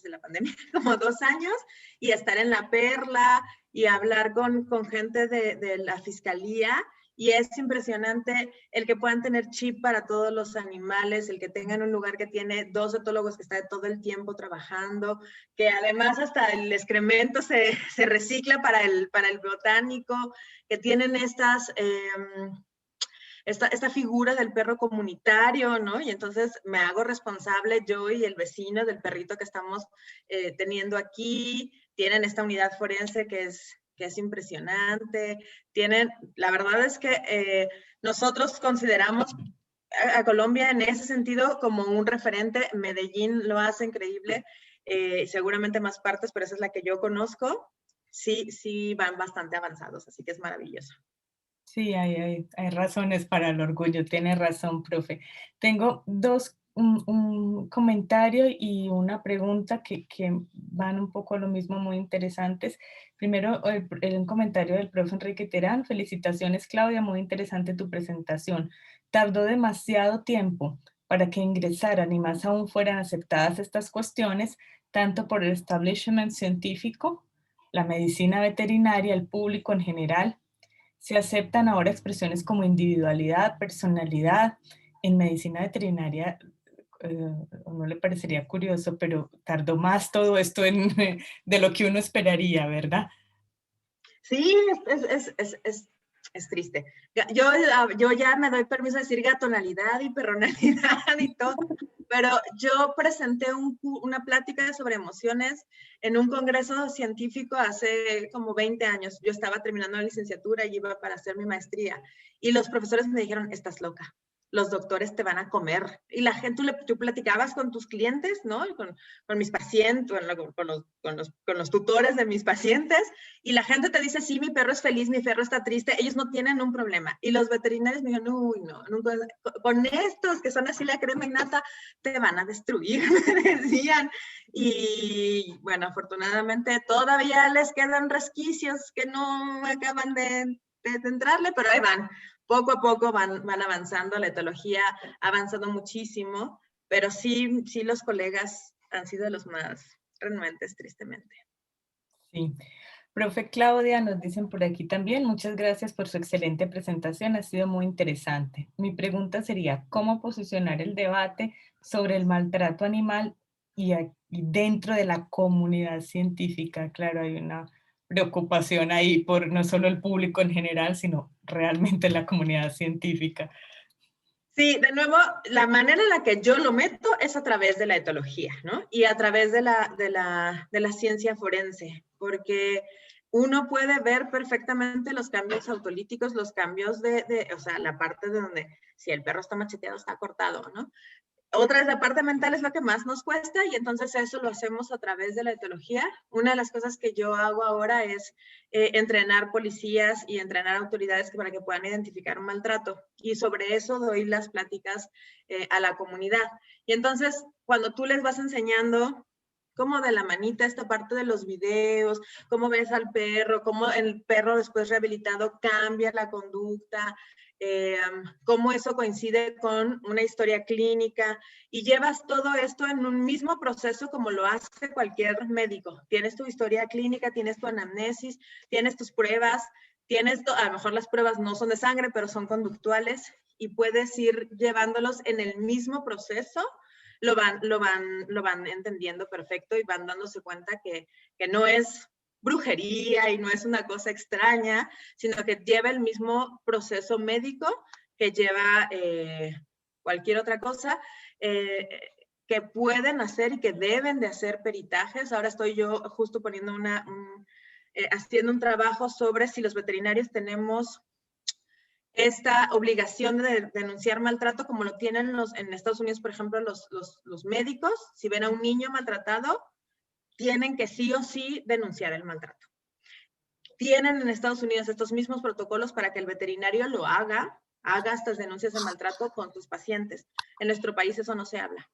de la pandemia, como 2 años, y estar en La Perla y hablar con gente de la Fiscalía. Y es impresionante el que puedan tener chip para todos los animales, el que tengan un lugar que tiene 2 etólogos que están todo el tiempo trabajando, que además hasta el excremento se recicla para el botánico, que tienen esta figura del perro comunitario, ¿no? Y entonces me hago responsable yo y el vecino del perrito que estamos teniendo aquí. Tienen esta unidad forense que es impresionante. La verdad es que nosotros consideramos a Colombia en ese sentido como un referente. Medellín lo hace increíble, seguramente más partes, pero esa es la que yo conozco. Sí van bastante avanzados, así que es maravilloso. Sí, hay razones para el orgullo, tiene razón, profe. Tengo un comentario y una pregunta que van un poco a lo mismo, muy interesantes. Primero, un comentario del profe Enrique Terán. Felicitaciones, Claudia, muy interesante tu presentación. Tardó demasiado tiempo para que ingresaran y más aún fueran aceptadas estas cuestiones, tanto por el establishment científico, la medicina veterinaria, el público en general. Se aceptan ahora expresiones como individualidad, personalidad. En medicina veterinaria, no le parecería curioso, pero tardó más todo esto de lo que uno esperaría, ¿verdad? Sí, es triste. Yo ya me doy permiso de decir gatonalidad y perronalidad y todo, pero yo presenté una plática sobre emociones en un congreso científico hace como 20 años. Yo estaba terminando la licenciatura y iba para hacer mi maestría. Y los profesores me dijeron, estás loca. Los doctores te van a comer. Y la gente, tú platicabas con tus clientes, ¿no? Con mis pacientes, con los tutores de mis pacientes, y la gente te dice, sí, mi perro es feliz, mi perro está triste, ellos no tienen un problema. Y los veterinarios me dijeron, uy, no, con estos que son así la crema innata, te van a destruir, me decían. Y bueno, afortunadamente todavía les quedan resquicios que no acaban de entrarle, pero ahí van. Poco a poco van avanzando, la etología ha avanzado muchísimo, pero sí los colegas han sido los más renuentes, tristemente. Sí. Profe Claudia, nos dicen por aquí también, muchas gracias por su excelente presentación, ha sido muy interesante. Mi pregunta sería, ¿cómo posicionar el debate sobre el maltrato animal y dentro de la comunidad científica? Claro, hay una preocupación ahí por no solo el público en general, sino realmente la comunidad científica. Sí, de nuevo, la manera en la que yo lo meto es a través de la etología, ¿no? Y a través de la ciencia forense, porque uno puede ver perfectamente los cambios autolíticos, los cambios o sea, la parte de donde si el perro está macheteado, está cortado, ¿no? Otra es la parte mental, es lo que más nos cuesta, y entonces eso lo hacemos a través de la etología. Una de las cosas que yo hago ahora es entrenar policías y entrenar autoridades para que puedan identificar un maltrato, y sobre eso doy las pláticas a la comunidad. Y entonces, cuando tú les vas enseñando como de la manita esta parte de los videos, cómo ves al perro, cómo el perro después rehabilitado cambia la conducta, cómo eso coincide con una historia clínica, y llevas todo esto en un mismo proceso como lo hace cualquier médico. Tienes tu historia clínica, tienes tu anamnesis, tienes tus pruebas, a lo mejor las pruebas no son de sangre, pero son conductuales, y puedes ir llevándolos en el mismo proceso. Lo van entendiendo perfecto y van dándose cuenta que no es brujería y no es una cosa extraña, sino que lleva el mismo proceso médico que lleva cualquier otra cosa, que pueden hacer y que deben de hacer peritajes. Ahora estoy yo justo poniendo haciendo un trabajo sobre si los veterinarios tenemos esta obligación de denunciar maltrato como lo tienen en Estados Unidos, por ejemplo, los médicos. Si ven a un niño maltratado, tienen que sí o sí denunciar el maltrato. Tienen en Estados Unidos estos mismos protocolos para que el veterinario lo haga estas denuncias de maltrato con sus pacientes. En nuestro país eso no se habla.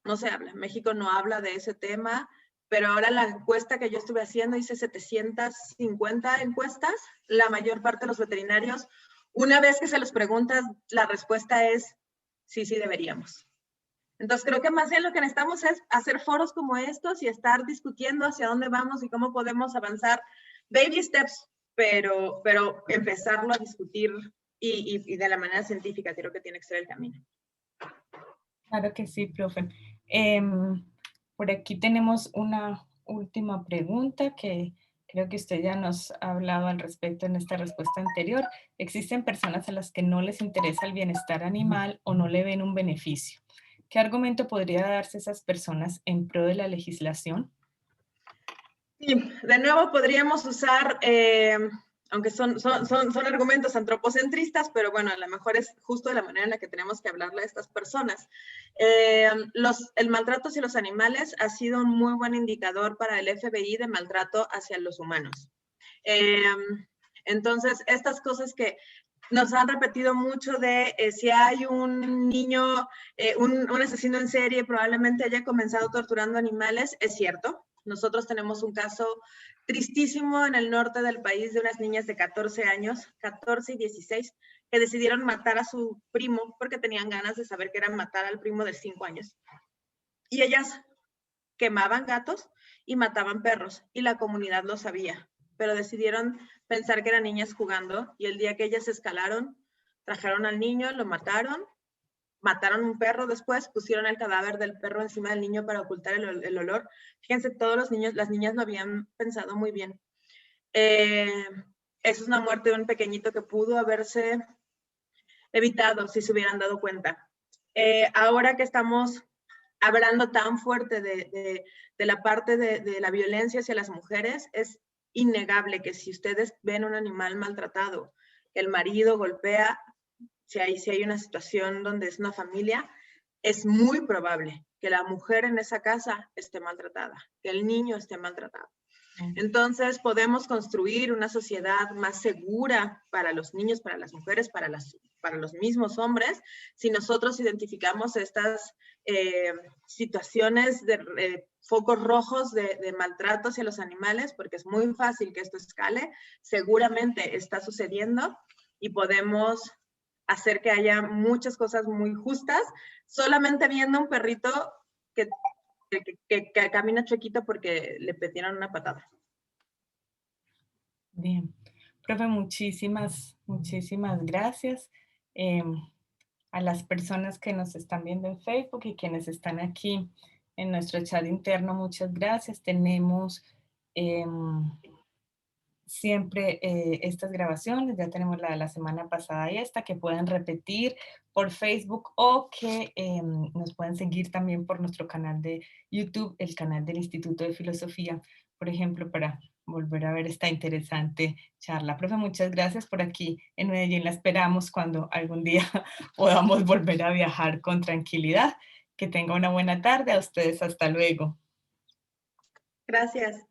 No se habla. México no habla de ese tema, pero ahora la encuesta que yo estuve haciendo, hice 750 encuestas. La mayor parte de los veterinarios, una vez que se los preguntas, la respuesta es sí, sí deberíamos. Entonces, creo que más bien lo que necesitamos es hacer foros como estos y estar discutiendo hacia dónde vamos y cómo podemos avanzar. Baby steps, pero empezarlo a discutir y de la manera científica, creo que tiene que ser el camino. Claro que sí, profe. Por aquí tenemos una última pregunta que creo que usted ya nos ha hablado al respecto en esta respuesta anterior. ¿Existen personas a las que no les interesa el bienestar animal o no le ven un beneficio? ¿Qué argumento podría darse a esas personas en pro de la legislación? Sí, de nuevo podríamos usar, aunque son argumentos antropocentristas, pero bueno, a lo mejor es justo de la manera en la que tenemos que hablarle a estas personas. El maltrato hacia los animales ha sido un muy buen indicador para el FBI de maltrato hacia los humanos. Entonces, estas cosas que nos han repetido mucho de si hay un niño, un asesino en serie, probablemente haya comenzado torturando animales, es cierto. Nosotros tenemos un caso tristísimo en el norte del país de unas niñas de 14 años, 14 y 16, que decidieron matar a su primo porque tenían ganas de saber qué era matar al primo de 5 años. Y ellas quemaban gatos y mataban perros, y la comunidad lo sabía, pero decidieron pensar que eran niñas jugando, y el día que ellas escalaron, trajeron al niño, lo mataron un perro después, pusieron el cadáver del perro encima del niño para ocultar el olor. Fíjense, las niñas lo habían pensado muy bien. Esa es una muerte de un pequeñito que pudo haberse evitado si se hubieran dado cuenta. Ahora que estamos hablando tan fuerte de la parte de la violencia hacia las mujeres, es innegable que si ustedes ven un animal maltratado, el marido golpea, si hay una situación donde es una familia, es muy probable que la mujer en esa casa esté maltratada, que el niño esté maltratado. Entonces podemos construir una sociedad más segura para los niños, para las mujeres, para los mismos hombres, si nosotros identificamos estas situaciones de focos rojos de maltrato hacia los animales, porque es muy fácil que esto escale, seguramente está sucediendo y podemos hacer que haya muchas cosas muy justas, solamente viendo un perrito que camina chuequito porque le metieron una patada. Bien. Profe, muchísimas gracias. A las personas que nos están viendo en Facebook y quienes están aquí en nuestro chat interno, muchas gracias. Tenemos siempre estas grabaciones, ya tenemos la de la semana pasada y esta, que pueden repetir por Facebook o que nos pueden seguir también por nuestro canal de YouTube, el canal del Instituto de Filosofía, por ejemplo, para volver a ver esta interesante charla. Profe, muchas gracias por aquí en Medellín. La esperamos cuando algún día podamos volver a viajar con tranquilidad. Que tenga una buena tarde. A ustedes, hasta luego. Gracias.